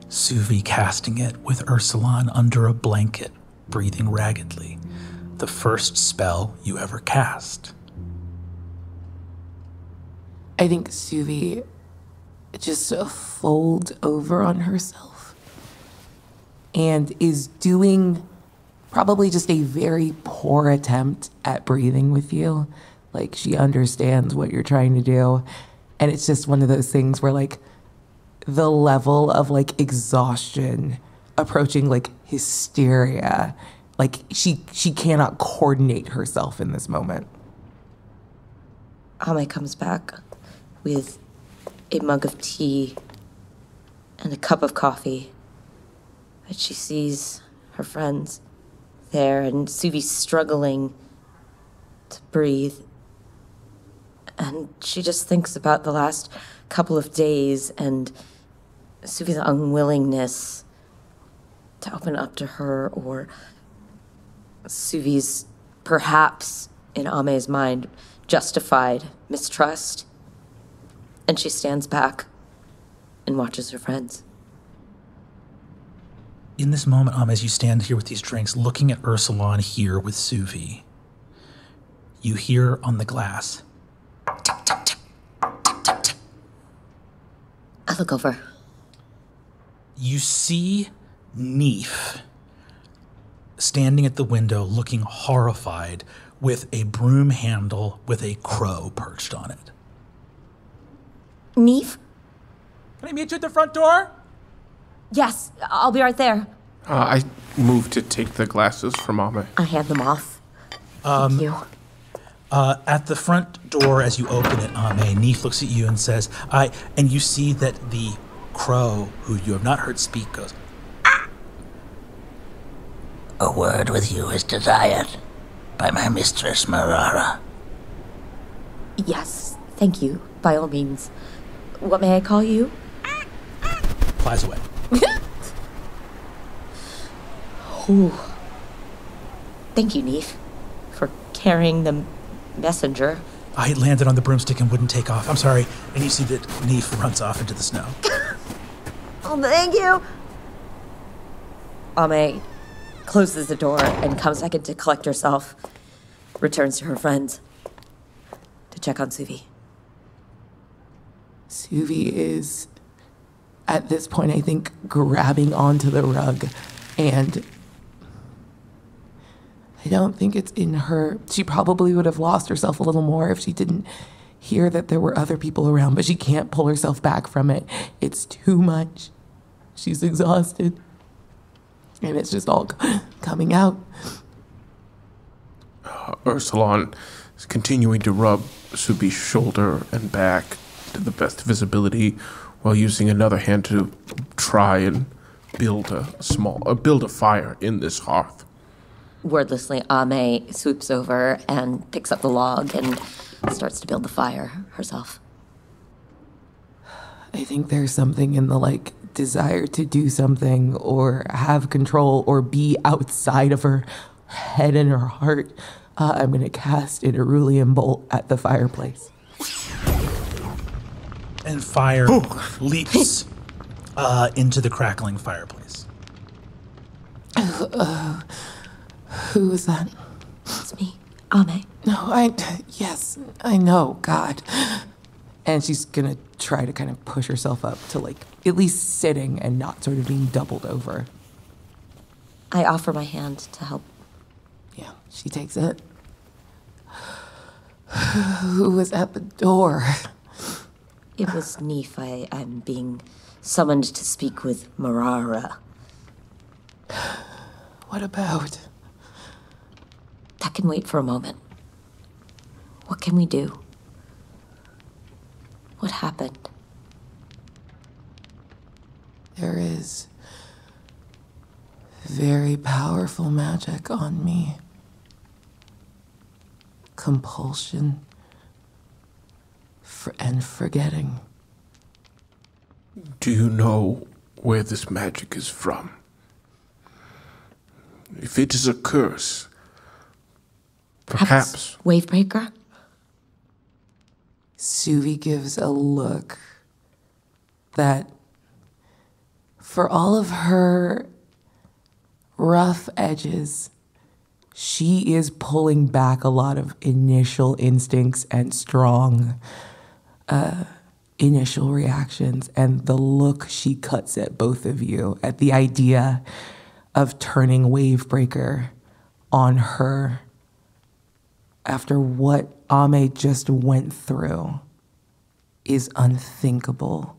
Suvi casting it with Ursulon under a blanket, breathing raggedly. The first spell you ever cast.
I think Suvi just folds over on herself and is doing probably just a very poor attempt at breathing with you. Like, she understands what you're trying to do. And it's just one of those things where, like, the level of, like, exhaustion approaching, like, hysteria. Like, she cannot coordinate herself in this moment.
Ame comes back with a mug of tea and a cup of coffee. And she sees her friends there, and Suvi's struggling to breathe. And she just thinks about the last couple of days and Suvi's unwillingness to open up to her, or Suvi's, perhaps, in Ame's mind, justified mistrust. And she stands back and watches her friends.
In this moment, as you stand here with these drinks, looking at Ursulon here with Suvi, you hear on the glass, tap, tap, tap, tap, tap, tap.
I look over.
You see Neef standing at the window looking horrified with a broom handle with a crow perched on it.
Neef?
Can I meet you at the front door?
Yes, I'll be right there.
I move to take the glasses from Ame.
I hand them off. Thank you.
At the front door, as you open it, Ame, Neef looks at you and says, and you see that the crow, who you have not heard speak, goes,
A word with you is desired by my mistress Marara.
Yes, thank you, by all means. What may I call you?
flies away.
Ooh. Thank you, Neef, for carrying the messenger.
I landed on the broomstick and wouldn't take off. I'm sorry. And you see that Neef runs off into the snow.
Oh, thank you. Ame closes the door and comes back in to collect herself. Returns to her friends to check on Suvi.
Suvi is, at this point, I think, grabbing onto the rug, and I don't think it's in her. She probably would have lost herself a little more if she didn't hear that there were other people around, but she can't pull herself back from it. It's too much. She's exhausted. And it's just all coming out.
Ursulon is continuing to rub Subi's shoulder and back to the best visibility while using another hand to try and build a fire in this hearth.
Wordlessly, Ame swoops over and picks up the log and starts to build the fire herself.
I think there's something in the, desire to do something or have control or be outside of her head and her heart. I'm going to cast an Irulian bolt at the fireplace.
And fire leaps into the crackling fireplace.
Who was that?
It's me, Ame.
No, yes, I know, God. And she's gonna try to kind of push herself up to, at least sitting and not sort of being doubled over.
I offer my hand to help.
Yeah, she takes it. Who was at the door?
It was Neef. I'm being summoned to speak with Marara.
What about?
That can wait for a moment. What can we do? What happened?
There is very powerful magic on me. Compulsion and forgetting.
Do you know where this magic is from? If it is a curse, perhaps
Wavebreaker?
Suvi gives a look that, for all of her rough edges, she is pulling back a lot of initial instincts and strong initial reactions. And the look she cuts at both of you at the idea of turning Wavebreaker on her after what Ame just went through is unthinkable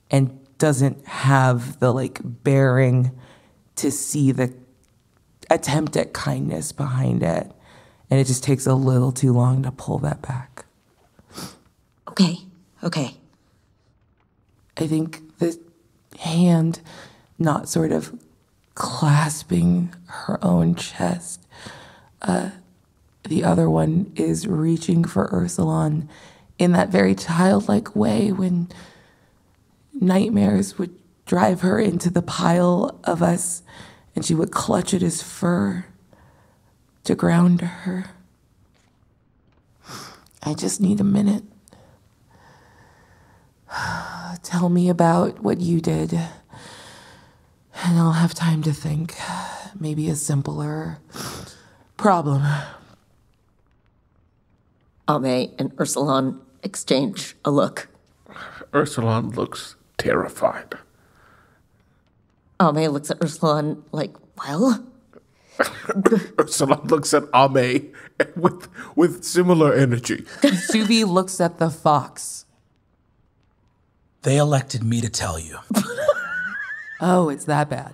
and doesn't have the bearing to see the attempt at kindness behind it. And it just takes a little too long to pull that back.
Okay.
I think the hand not sort of clasping her own chest, the other one is reaching for Ursulon in that very childlike way when nightmares would drive her into the pile of us and she would clutch at his fur to ground her. I just need a minute. Tell me about what you did, and I'll have time to think. Maybe a simpler problem.
Ame and Ursulon exchange a look.
Ursulon looks terrified.
Ame looks at Ursulon like, well?
Ursulon looks at Ame with similar energy.
Suvi looks at the fox.
They elected me to tell you.
Oh, it's that bad.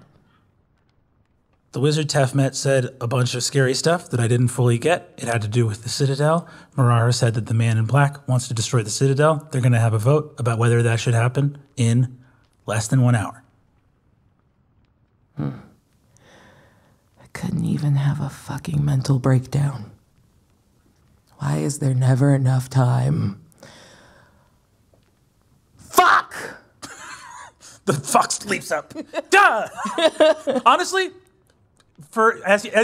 The wizard Tefmet said a bunch of scary stuff that I didn't fully get. It had to do with the Citadel. Marara said that the man in black wants to destroy the Citadel. They're going to have a vote about whether that should happen in less than 1 hour.
I couldn't even have a fucking mental breakdown. Why is there never enough time? Fuck!
The fox leaps up. Duh! Honestly,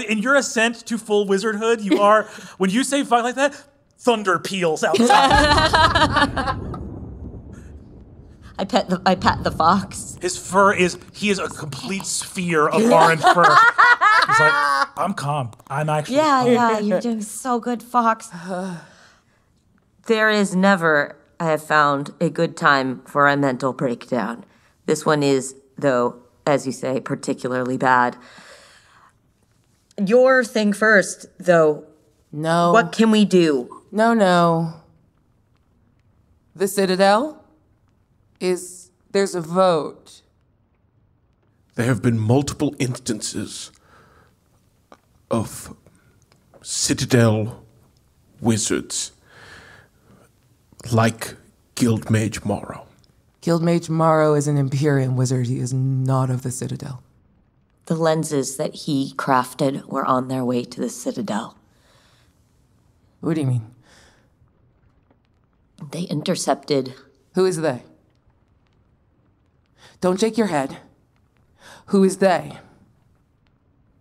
in your ascent to full wizardhood, you are, when you say fuck like that, thunder peals outside.
I pat the fox.
His fur he is a complete sphere of orange fur. He's like, I'm calm. I'm actually calm.
Yeah, you're doing so good, fox. There is never, I have found, a good time for a mental breakdown. This one is, though, as you say, particularly bad. Your thing first, though.
No.
What can we do?
No. The Citadel there's a vote.
There have been multiple instances of Citadel wizards like Guildmage Morrow.
Guildmage Morrow is an Empyrean wizard. He is not of the Citadel.
The lenses that he crafted were on their way to the Citadel.
What do you mean?
They intercepted.
Who is they? Don't shake your head. Who is they?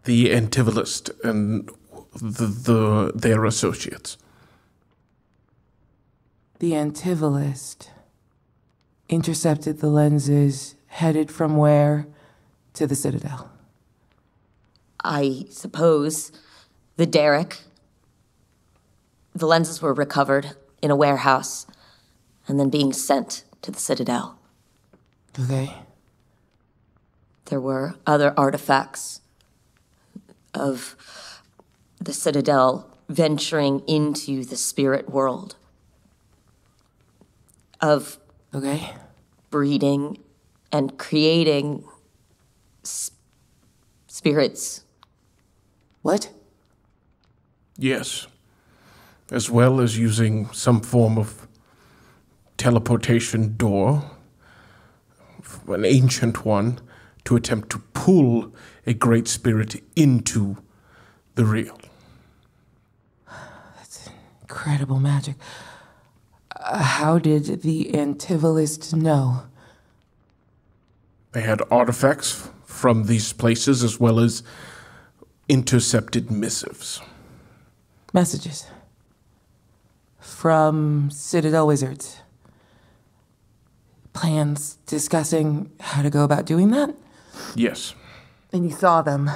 The Antivalist and their associates.
The Antivalist intercepted the lenses headed from where to the Citadel?
I suppose the derrick. The lenses were recovered in a warehouse and then being sent to the Citadel.
Okay.
There were other artifacts of the Citadel venturing into the spirit world. Of
Okay.
breeding and creating spirits.
What?
Yes. As well as using some form of teleportation door, an ancient one, to attempt to pull a great spirit into the real.
That's incredible magic. How did the Antivalists know?
They had artifacts from these places as well as intercepted missives.
Messages. From Citadel Wizards. Plans discussing how to go about doing that?
Yes.
And you saw them.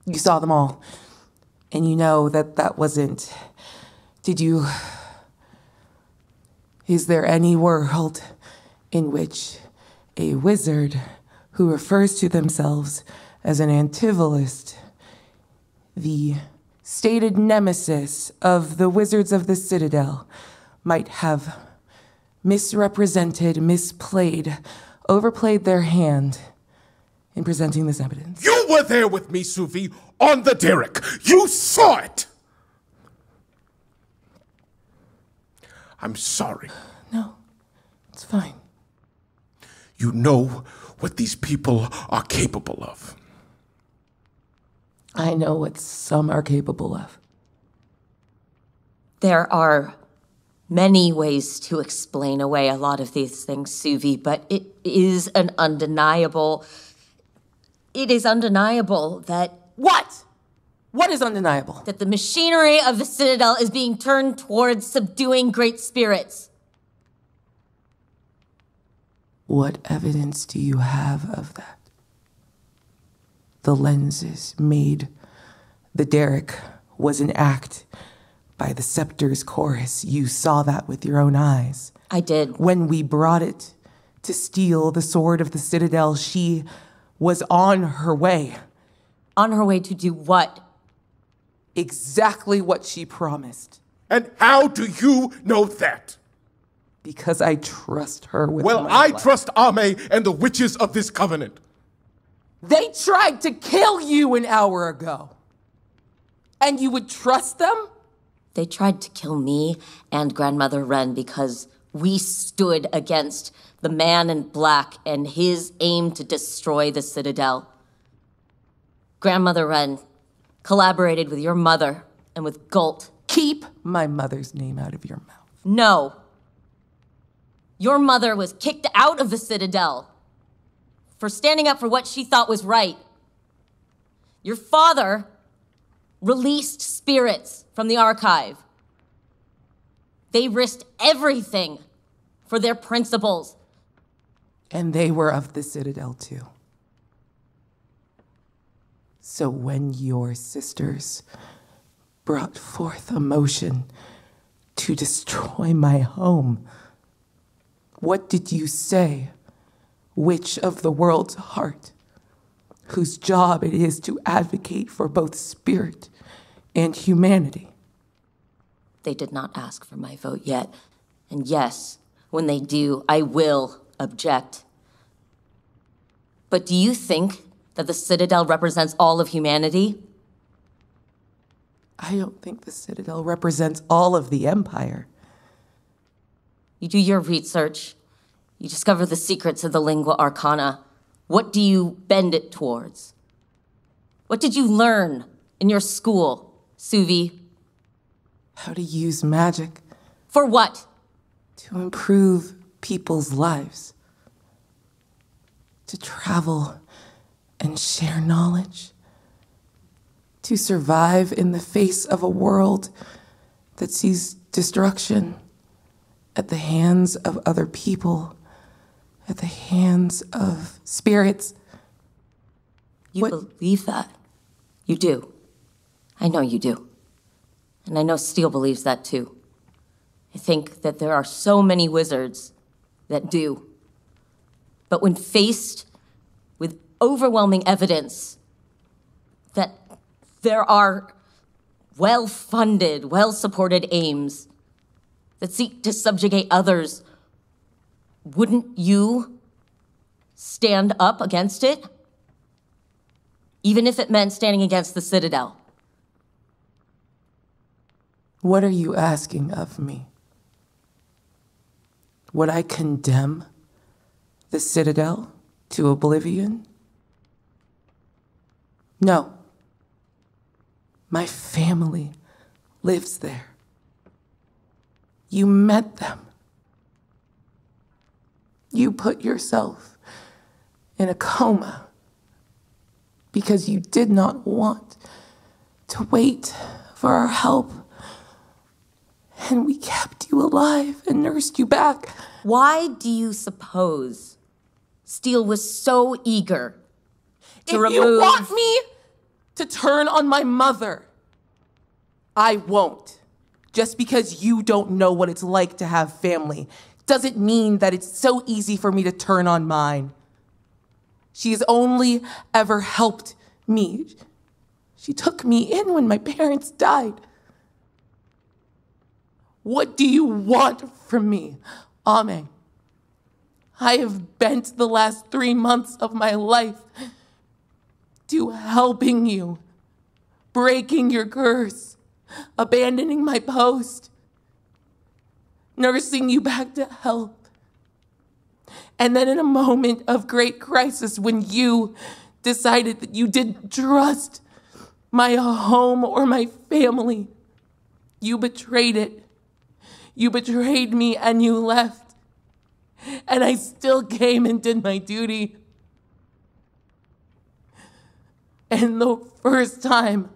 You saw them all. And you know that wasn't... Did you... Is there any world in which a wizard who refers to themselves as an Antivalist, the stated nemesis of the Wizards of the Citadel, might have misrepresented, misplayed, overplayed their hand in presenting this evidence?
You were there with me, Suvi, on the derrick. You saw it! I'm sorry.
No, it's fine.
You know what these people are capable of.
I know what some are capable of.
There are many ways to explain away a lot of these things, Suvi, but it is undeniable that...
What? What is undeniable?
That the machinery of the Citadel is being turned towards subduing great spirits.
What evidence do you have of that? The lenses made. The derrick was an act by the Scepter's chorus. You saw that with your own eyes.
I did.
When we brought it to steal the sword of the Citadel, she was on her way.
On her way to do what?
Exactly what she promised.
And how do you know that?
Because I trust her with
Well,
my
I
life.
trust Ame and the witches of this covenant.
They tried to kill you an hour ago. And you would trust them?
They tried to kill me and Grandmother Wren because we stood against the man in black and his aim to destroy the Citadel. Grandmother Wren collaborated with your mother and with Gult.
Keep my mother's name out of your mouth.
No. Your mother was kicked out of the Citadel for standing up for what she thought was right. Your father released spirits from the archive. They risked everything for their principles.
And they were of the Citadel too. So when your sisters brought forth a motion to destroy my home, what did you say? Witch of the world's heart, whose job it is to advocate for both spirit and humanity?
They did not ask for my vote yet. And yes, when they do, I will object. But do you think that the Citadel represents all of humanity?
I don't think the Citadel represents all of the Empire.
You do your research. You discover the secrets of the lingua arcana. What do you bend it towards? What did you learn in your school, Suvi?
How to use magic.
For what?
To improve people's lives. To travel and share knowledge. To survive in the face of a world that sees destruction at the hands of other people, at the hands of spirits.
You believe that? You do. I know you do. And I know Steele believes that too. I think that there are so many wizards that do. But when faced with overwhelming evidence that there are well-funded, well-supported aims that seek to subjugate others, wouldn't you stand up against it? Even if it meant standing against the Citadel.
What are you asking of me? Would I condemn the Citadel to oblivion? No. My family lives there. You met them. You put yourself in a coma because you did not want to wait for our help. And we kept you alive and nursed you back.
Why do you suppose Steele was so eager to remove...
If you want me to turn on my mother, I won't. Just because you don't know what it's like to have family doesn't mean that it's so easy for me to turn on mine. She's only ever helped me. She took me in when my parents died. What do you want from me, Ame? I have bent the last 3 months of my life to helping you, breaking your curse, abandoning my post, nursing you back to health. And then in a moment of great crisis, when you decided that you didn't trust my home or my family, you betrayed it. You betrayed me and you left. And I still came and did my duty. And the first time,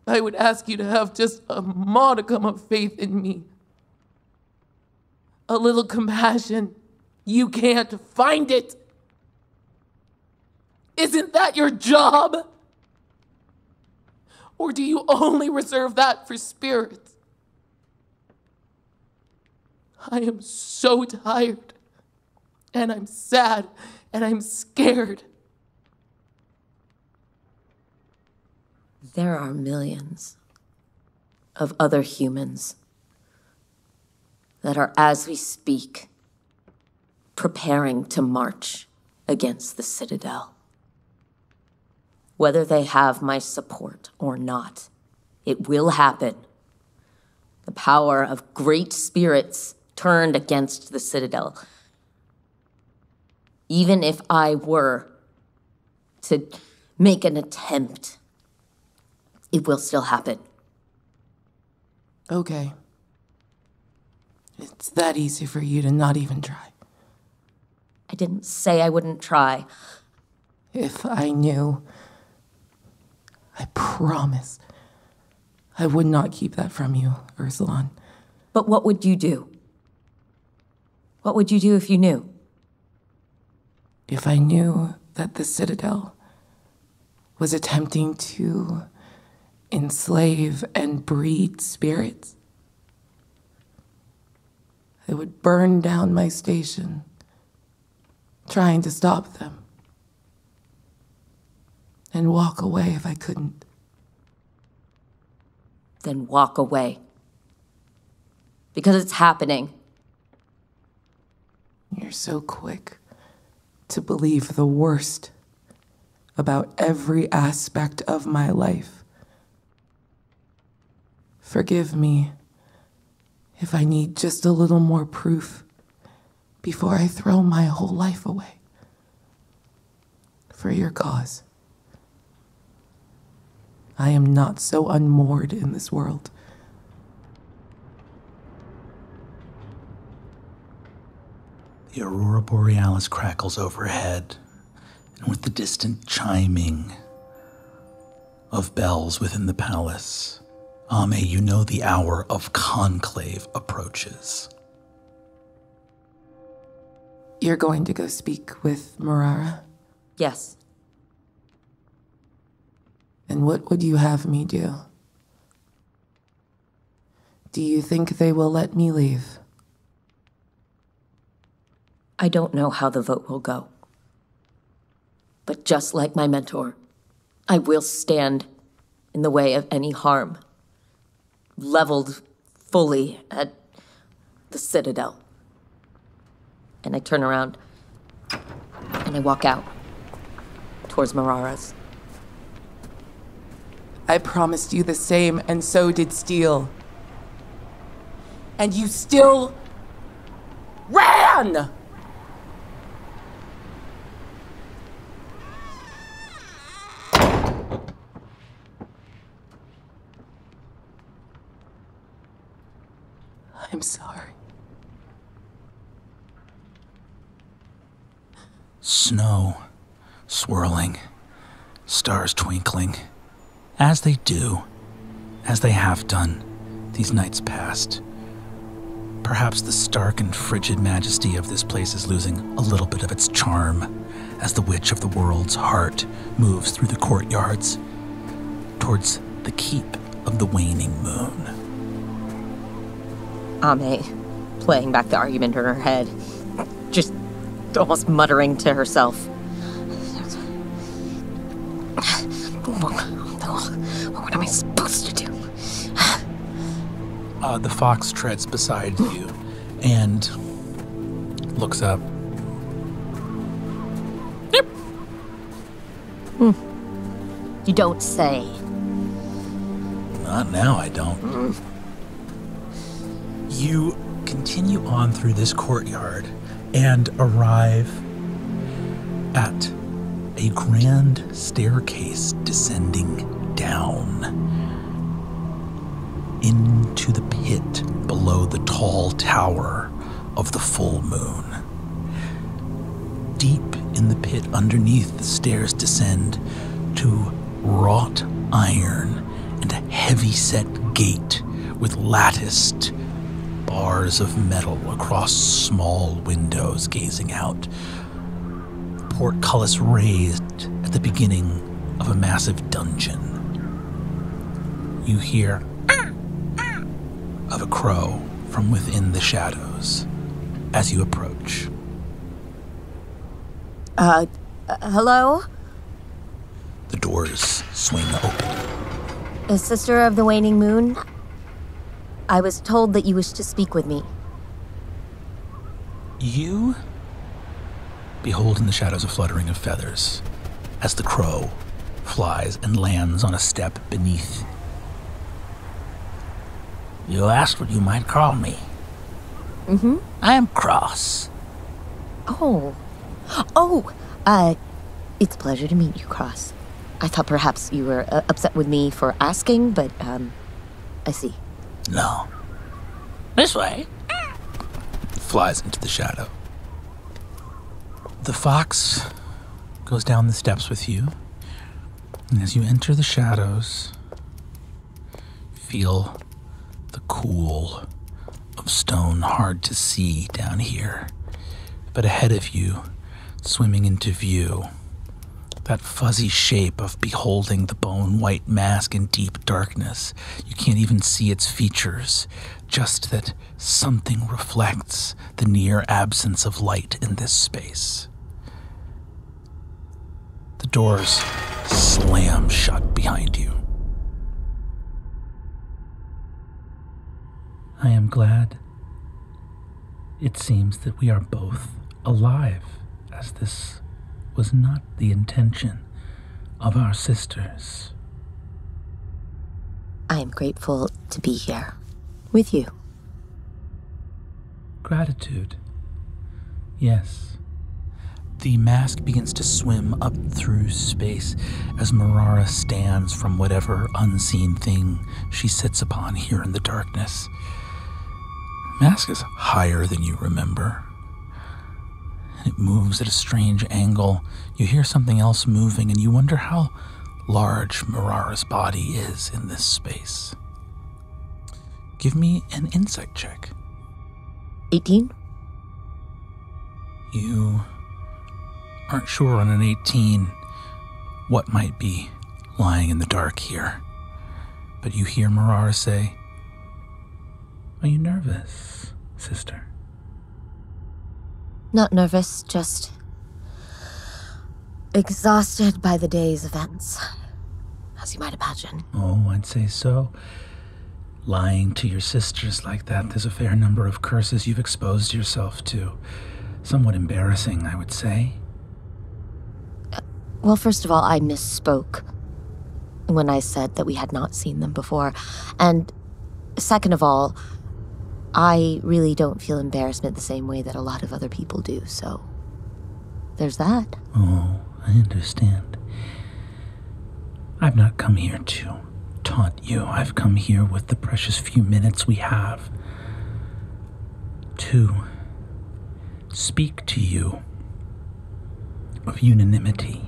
I would ask you to have just a modicum of faith in me. A little compassion. You can't find it. Isn't that your job? Or do you only reserve that for spirits? I am so tired, and I'm sad, and I'm scared.
There are millions of other humans that are, as we speak, preparing to march against the Citadel. Whether they have my support or not, it will happen. The power of great spirits turned against the Citadel. Even if I were to make an attempt, it will still happen.
Okay. It's that easy for you to not even try.
I didn't say I wouldn't try.
If I knew, I promise I would not keep that from you, Ursulon.
But what would you do? What would you do if you knew?
If I knew that the Citadel was attempting to enslave and breed spirits, I would burn down my station, trying to stop them, and walk away if I couldn't.
Then walk away. Because it's happening.
You're so quick to believe the worst about every aspect of my life. Forgive me if I need just a little more proof before I throw my whole life away for your cause. I am not so unmoored in this world.
The aurora borealis crackles overhead, and with the distant chiming of bells within the palace, Ame, you know the hour of conclave approaches.
You're going to go speak with Marara?
Yes.
And what would you have me do? Do you think they will let me leave?
I don't know how the vote will go. But just like my mentor, I will stand in the way of any harm, leveled fully at the Citadel. And I turn around, and I walk out towards Marara's.
I promised you the same, and so did Steele. and you still ran! I'm sorry.
Snow swirling, stars twinkling, as they do, as they have done these nights past. Perhaps the stark and frigid majesty of this place is losing a little bit of its charm as the witch of the world's heart moves through the courtyards towards the keep of the waning moon.
Ame, playing back the argument in her head, just almost muttering to herself. What am I supposed to do?
The fox treads beside you and looks up.
Yep. You don't say.
Not now, I don't.
You continue on through this courtyard and arrive at a grand staircase descending down into the pit below the tall tower of the full moon. Deep in the pit underneath, the stairs descend to wrought iron and a heavy-set gate with latticed bars of metal across small windows gazing out. Portcullis raised at the beginning of a massive dungeon. You hear of a crow from within the shadows as you approach.
Hello?
The doors swing open.
A sister of the waning moon? I was told that you wished to speak with me.
You behold in the shadows a fluttering of feathers as the crow flies and lands on a step beneath. You asked what you might call me.
Mm-hmm.
I am Cross.
It's a pleasure to meet you, Cross. I thought perhaps you were upset with me for asking, but, I see.
No. This way. Flies into the shadow.
The fox goes down the steps with you, and as you enter the shadows, feel the cool of stone hard to see down here. But ahead of you, swimming into view, that fuzzy shape of beholding the bone-white mask in deep darkness. You can't even see its features, just that something reflects the near absence of light in this space. The doors slam shut behind you.
I am glad. It seems that we are both alive, as this was not the intention of our sisters.
I am grateful to be here with you.
Gratitude. Yes.
The mask begins to swim up through space as Marara stands from whatever unseen thing she sits upon here in the darkness. The mask is higher than you remember. It moves at a strange angle. You hear something else moving, and you wonder how large Marara's body is in this space. Give me an insight check.
18?
You aren't sure on an 18 what might be lying in the dark here. But you hear Marara say,
Are you nervous, sister?
Not nervous, just exhausted by the day's events, as you might imagine.
Oh, I'd say so. Lying to your sisters like that, there's a fair number of curses you've exposed yourself to. Somewhat embarrassing, I would say.
Well, first of all, I misspoke when I said that we had not seen them before. And second of all, I really don't feel embarrassment the same way that a lot of other people do, so there's that.
Oh, I understand. I've not come here to taunt you. I've come here with the precious few minutes we have to speak to you of unanimity.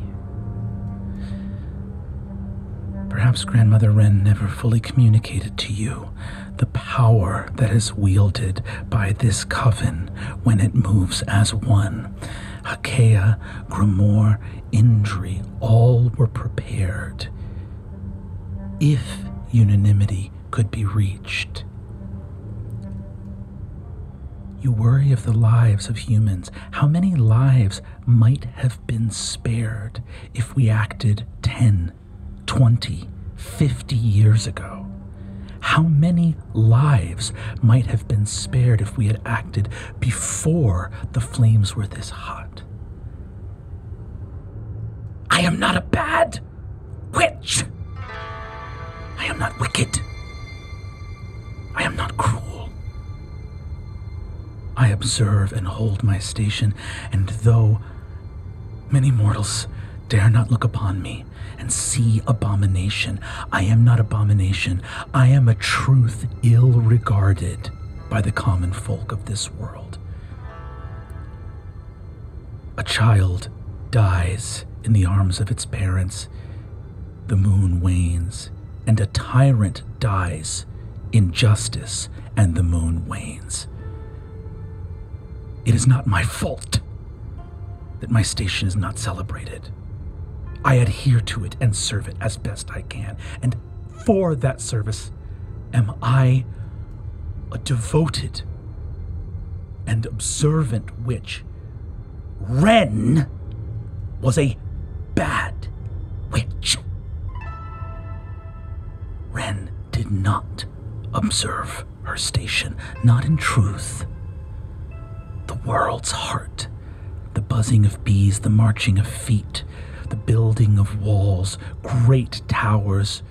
Perhaps Grandmother Wren never fully communicated to you the power that is wielded by this coven when it moves as one. Hakea, Grimoire, Indri, all were prepared. If unanimity could be reached. You worry of the lives of humans. How many lives might have been spared if we acted 10, 20, 50 years ago? How many lives might have been spared if we had acted before the flames were this hot? I am not a bad witch. I am not wicked. I am not cruel. I observe and hold my station, and though many mortals dare not look upon me and see abomination, I am not abomination. I am a truth ill-regarded by the common folk of this world. A child dies in the arms of its parents. The moon wanes, and a tyrant dies in justice, and the moon wanes. It is not my fault that my station is not celebrated. I adhere to it and serve it as best I can, and for that service am I a devoted and observant witch. Wren was a bad witch. Wren did not observe her station, not in truth. The world's heart, the buzzing of bees, the marching of feet, the building of walls, great towers,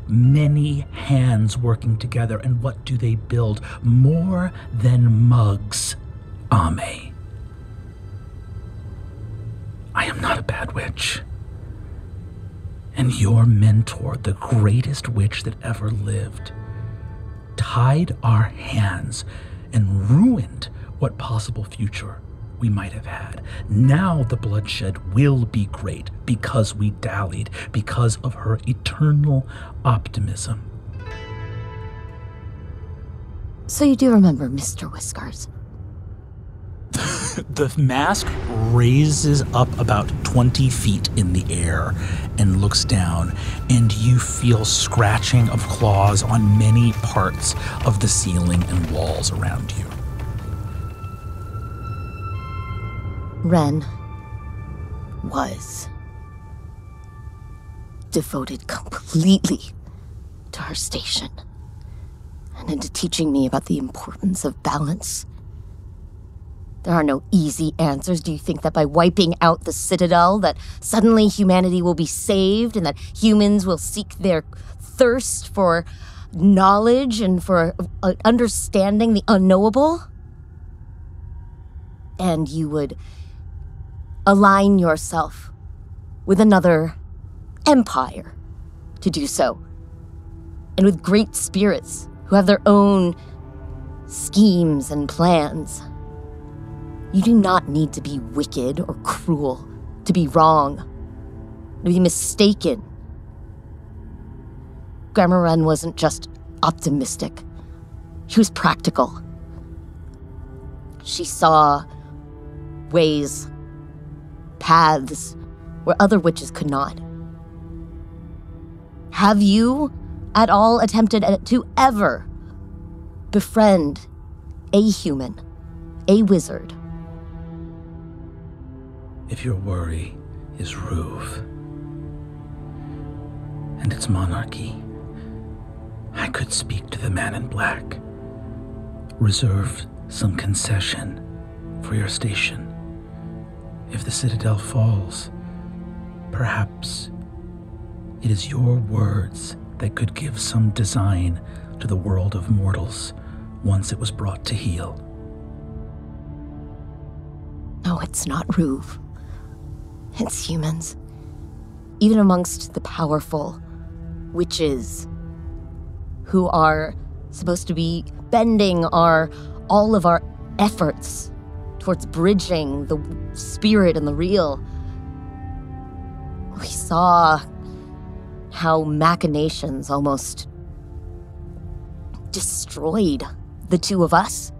many hands working together. And what do they build? More than mugs. Ame. I am not a bad witch. And your mentor, the greatest witch that ever lived, tied our hands and ruined what possible future we might have had. Now the bloodshed will be great because we dallied, because of her eternal optimism.
So you do remember Mr. Whiskers?
The mask raises up about 20 feet in the air and looks down, and you feel scratching of claws on many parts of the ceiling and walls around you.
Wren was devoted completely to her station and into teaching me about the importance of balance. There are no easy answers. Do you think that by wiping out the Citadel that suddenly humanity will be saved and that humans will seek their thirst for knowledge and for understanding the unknowable? And you would align yourself with another empire to do so, and with great spirits who have their own schemes and plans. You do not need to be wicked or cruel to be wrong, to be mistaken. Grandma Wren wasn't just optimistic. She was practical. She saw ways, paths where other witches could not. Have you at all attempted to ever befriend a human, a wizard?
If your worry is Ruve and its monarchy, I could speak to the man in black, reserve some concession for your station. If the Citadel falls, perhaps it is your words that could give some design to the world of mortals once it was brought to heel.
No, it's not Ruve. It's humans. Even amongst the powerful witches who are supposed to be bending all of our efforts towards bridging the spirit and the real. We saw how machinations almost destroyed the two of us.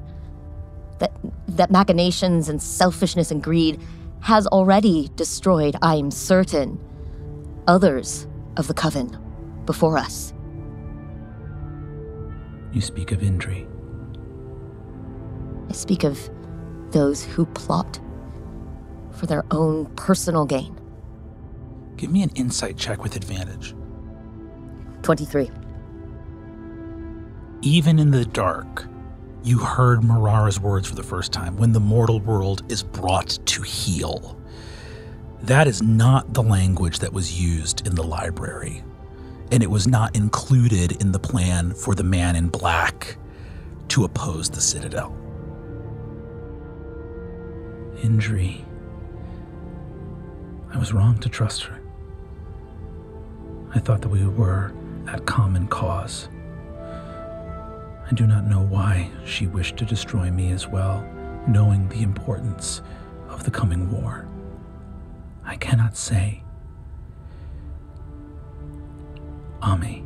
That machinations and selfishness and greed has already destroyed, I'm certain, others of the Coven before us.
You speak of Indri.
I speak of those who plot for their own personal gain.
Give me an insight check with advantage.
23.
Even in the dark, you heard Marara's words for the first time, when the mortal world is brought to heel. That is not the language that was used in the library, and it was not included in the plan for the man in black to oppose the Citadel.
Indri. I was wrong to trust her. I thought that we were at common cause. I do not know why she wished to destroy me as well, knowing the importance of the coming war. I cannot say. Ami.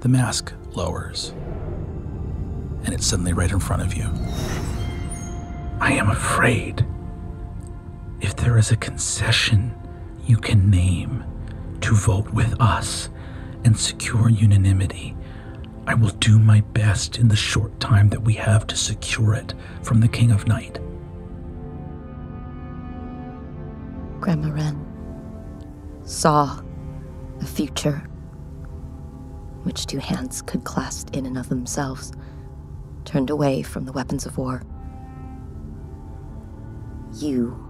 The mask lowers, and it's suddenly right in front of you.
I am afraid. If there is a concession you can name to vote with us and secure unanimity, I will do my best in the short time that we have to secure it from the King of Night.
Grandma Wren saw a future which two hands could clasp in and of themselves, turned away from the weapons of war. You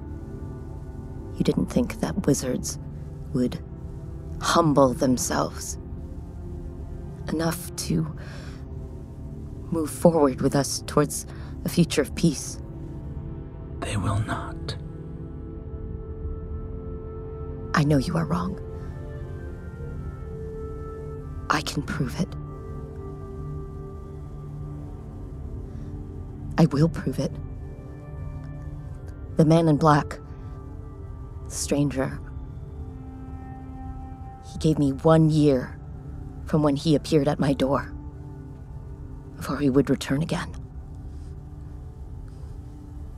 didn't think that wizards would humble themselves enough to move forward with us towards a future of peace.
They will not.
I know you are wrong. I can prove it. I will prove it. The man in black, the stranger, he gave me 1 year from when he appeared at my door before he would return again.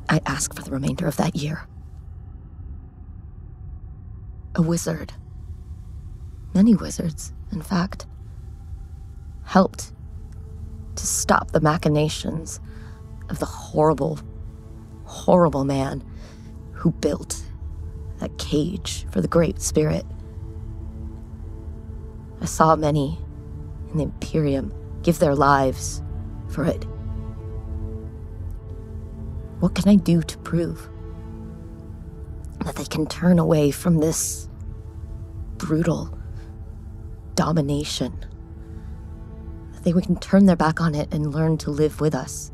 I ask for the remainder of that year. A wizard, many wizards, in fact, helped to stop the machinations of the horrible, horrible man who built that cage for the Great Spirit. I saw many in the Imperium give their lives for it. What can I do to prove that they can turn away from this brutal domination? That they can turn their back on it and learn to live with us?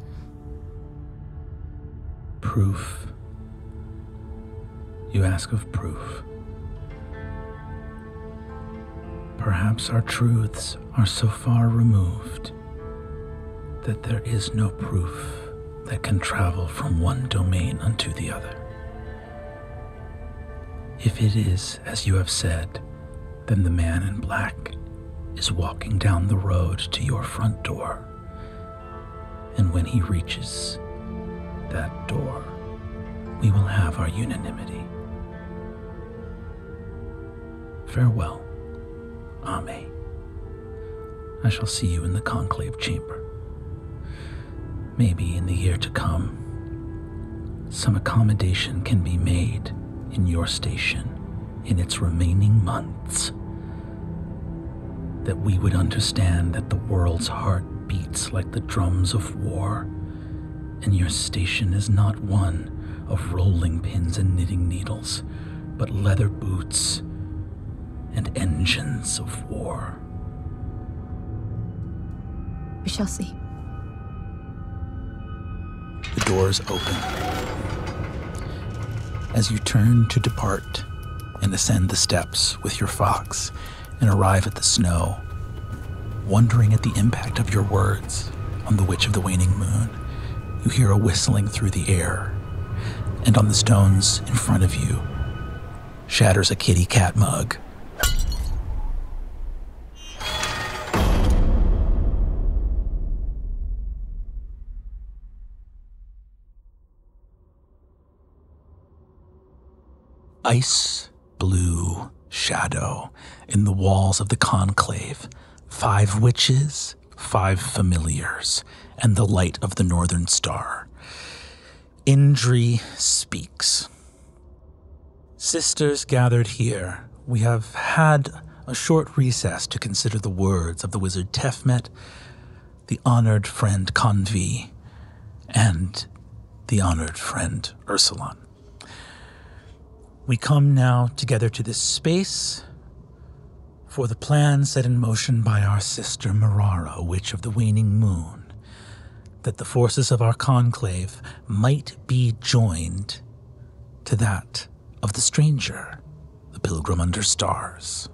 Proof. You ask of proof. Perhaps our truths are so far removed that there is no proof that can travel from one domain unto the other. If it is, as you have said, then the man in black is walking down the road to your front door. And when he reaches that door, we will have our unanimity. Farewell, Ame. I shall see you in the conclave chamber. Maybe in the year to come, some accommodation can be made in your station in its remaining months, that we would understand that the world's heart beats like the drums of war, and your station is not one of rolling pins and knitting needles, but leather boots and engines of war.
We shall see.
The doors open. As you turn to depart and ascend the steps with your fox and arrive at the snow, wondering at the impact of your words on the Witch of the Waning Moon, you hear a whistling through the air, and on the stones in front of you shatters a kitty cat mug. Ice blue shadow in the walls of the conclave. 5 witches, 5 familiars, and the light of the northern star. Indri speaks. Sisters gathered here, we have had a short recess to consider the words of the wizard Tefmet, the honored friend Convi, and the honored friend Ursulon. We come now together to this space for the plan set in motion by our sister Marara, Witch of the Waning Moon, that the forces of our conclave might be joined to that of the stranger, the pilgrim under stars.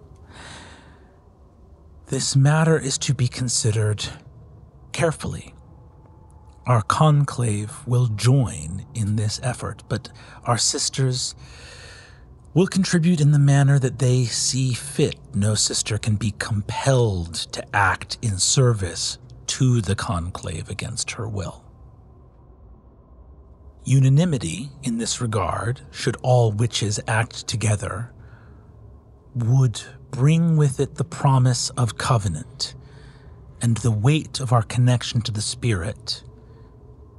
This matter is to be considered carefully. Our conclave will join in this effort, but our sisters will contribute in the manner that they see fit. No sister can be compelled to act in service to the conclave against her will. Unanimity in this regard, should all witches act together, would bring with it the promise of covenant and the weight of our connection to the spirit,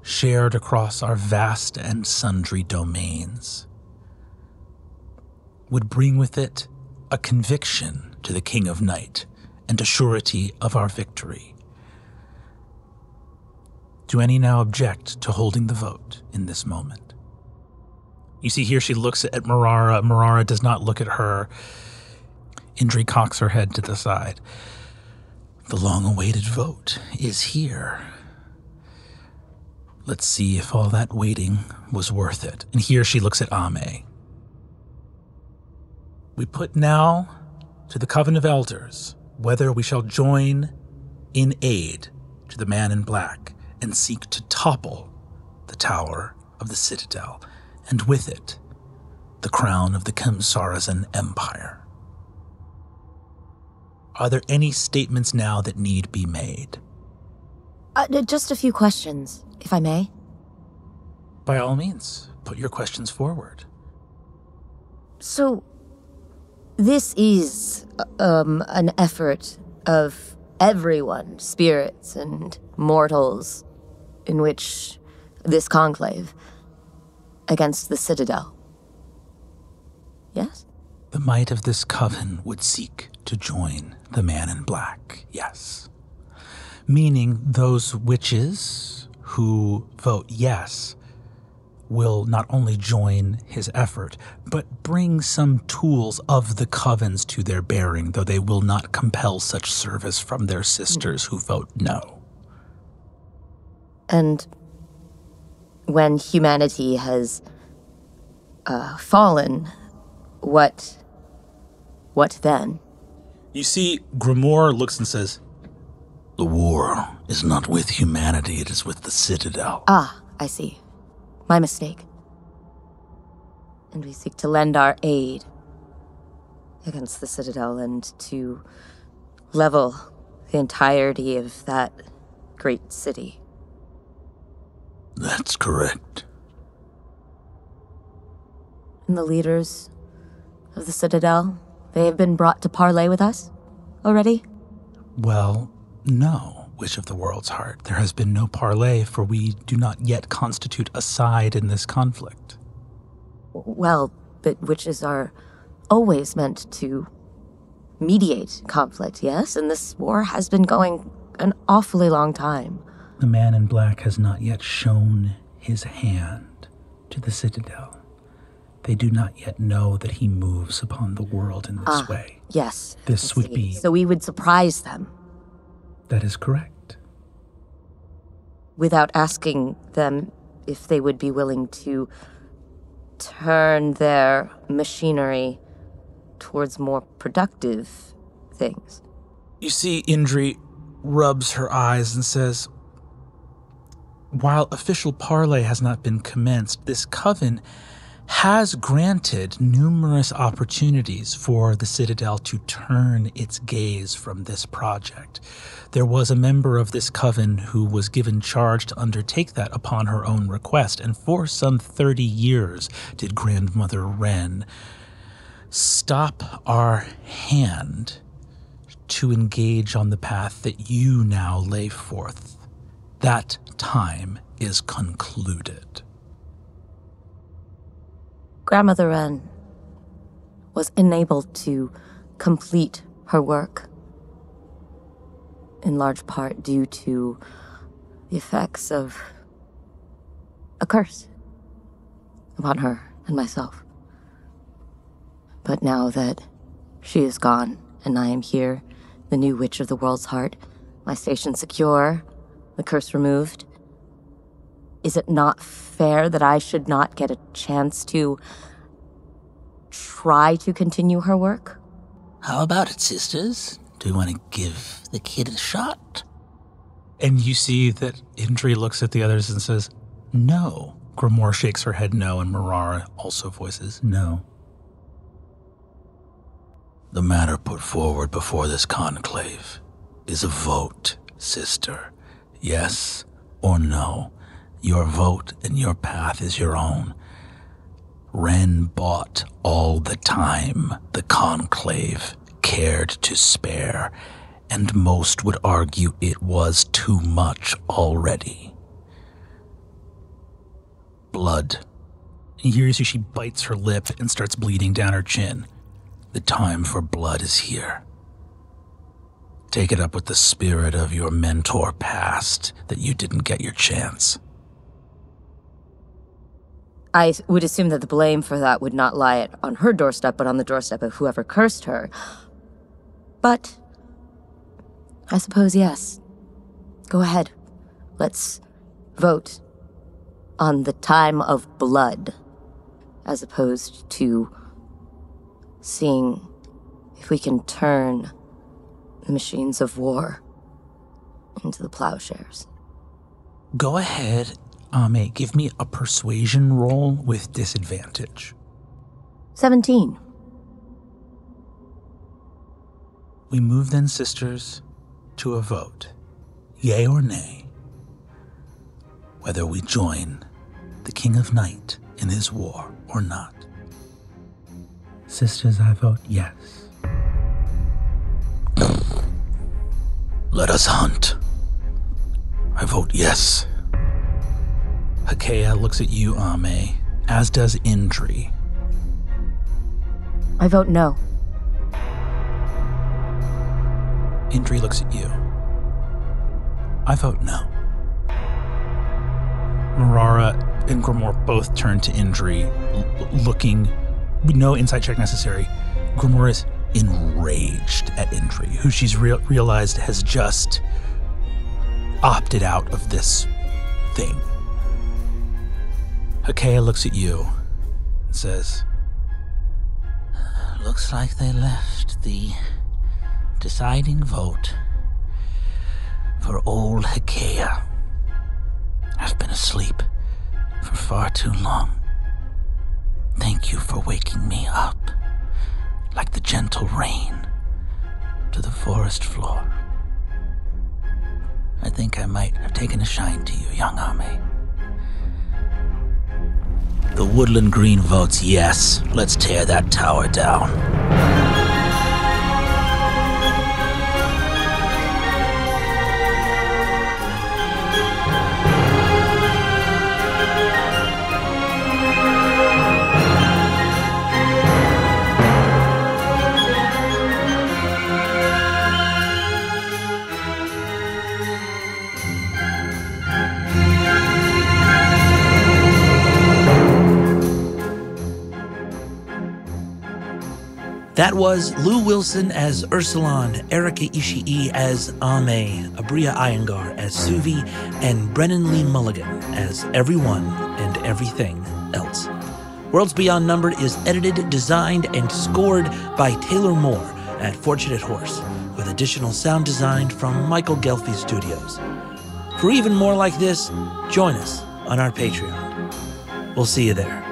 shared across our vast and sundry domains, would bring with it a conviction to the King of Night and a surety of our victory. Do any now object to holding the vote in this moment? You see here she looks at Marara. Marara does not look at her. Indri cocks her head to the side. The long-awaited vote is here. Let's see if all that waiting was worth it. And here she looks at Ame. We put now to the Coven of Elders whether we shall join in aid to the man in black and seek to topple the tower of the citadel, and with it, the crown of the Khemsarazan Empire. Are there any statements now that need be made?
Just a few questions, if I may.
By all means, put your questions forward.
So, this is an effort of everyone, spirits and mortals, in which this conclave against the Citadel. Yes?
The might of this coven would seek to join the man in black, yes. Meaning those witches who vote yes will not only join his effort, but bring some tools of the covens to their bearing, though they will not compel such service from their sisters who vote no.
And when humanity has fallen, what then?
You see, Grimoire looks and says, "The war is not with humanity, it is with the Citadel."
Ah, I see. My mistake. And we seek to lend our aid against the Citadel and to level the entirety of that great city.
That's correct.
And the leaders of the Citadel, they have been brought to parley with us already?
Well, no, Witch of the World's Heart. There has been no parley, for we do not yet constitute a side in this conflict.
Well, but witches are always meant to mediate conflict, yes? And this war has been going an awfully long time.
The man in black has not yet shown his hand to the Citadel. They do not yet know that he moves upon the world in this way.
Yes.
This would be...
So we would surprise them.
That is correct.
without asking them if they would be willing to turn their machinery towards more productive things.
You see, Indri rubs her eyes and says, while official parley has not been commenced, this coven has granted numerous opportunities for the Citadel to turn its gaze from this project. There was a member of this coven who was given charge to undertake that upon her own request, and for some 30 years did Grandmother Wren stop our hand to engage on the path that you now lay forth. That time is concluded.
Grandmother Wren was enabled to complete her work, in large part due to the effects of a curse upon her and myself. But now that she is gone, and I am here, the new Witch of the World's Heart, my station secure, the curse removed, is it not fair that I should not get a chance to try to continue her work?
How about it, sisters? Do you want to give the kid a shot?
And you see that Indri looks at the others and says, no. Grimoire shakes her head no, and Marara also voices no.
The matter put forward before this conclave is a vote, sister. Yes or no. Your vote and your path is your own. Wren bought all the time the conclave cared to spare, and most would argue it was too much already. Blood.
And you hear as she bites her lip and starts bleeding down her chin.
The time for blood is here. Take it up with the spirit of your mentor past that you didn't get your chance.
I would assume that the blame for that would not lie on her doorstep, but on the doorstep of whoever cursed her. But I suppose, yes. Go ahead. Let's vote on the time of blood, as opposed to seeing if we can turn the machines of war into the plowshares.
Go ahead, Ame. Give me a persuasion roll with disadvantage.
17.
We move then, sisters, to a vote. Yea or nay. Whether we join the King of Night in his war or not. Sisters, I vote yes.
Let us hunt. I vote yes.
Hakea looks at you, Ame, as does Indri.
I vote no.
Indri looks at you. I vote no. Marara and Grimoire both turn to Indri, looking, no insight check necessary. Grimoire is enraged at Indri, who she's realized has just opted out of this thing. Hakea looks at you and says,
Looks like they left the deciding vote for old Hakea. I've been asleep for far too long. Thank you for waking me up like the gentle rain to the forest floor. I think I might have taken a shine to you, young Ame. The Woodland Green votes yes. Let's tear that tower down. That was Lou Wilson as Ursulon, Erika Ishii as Ame, Aabria Iyengar as Suvi, and Brennan Lee Mulligan as everyone and everything else. Worlds Beyond Numbered is edited, designed, and scored by Taylor Moore at Fortunate Horse, with additional sound design from Michael Gelfi Studios. For even more like this, join us on our Patreon. We'll see you there.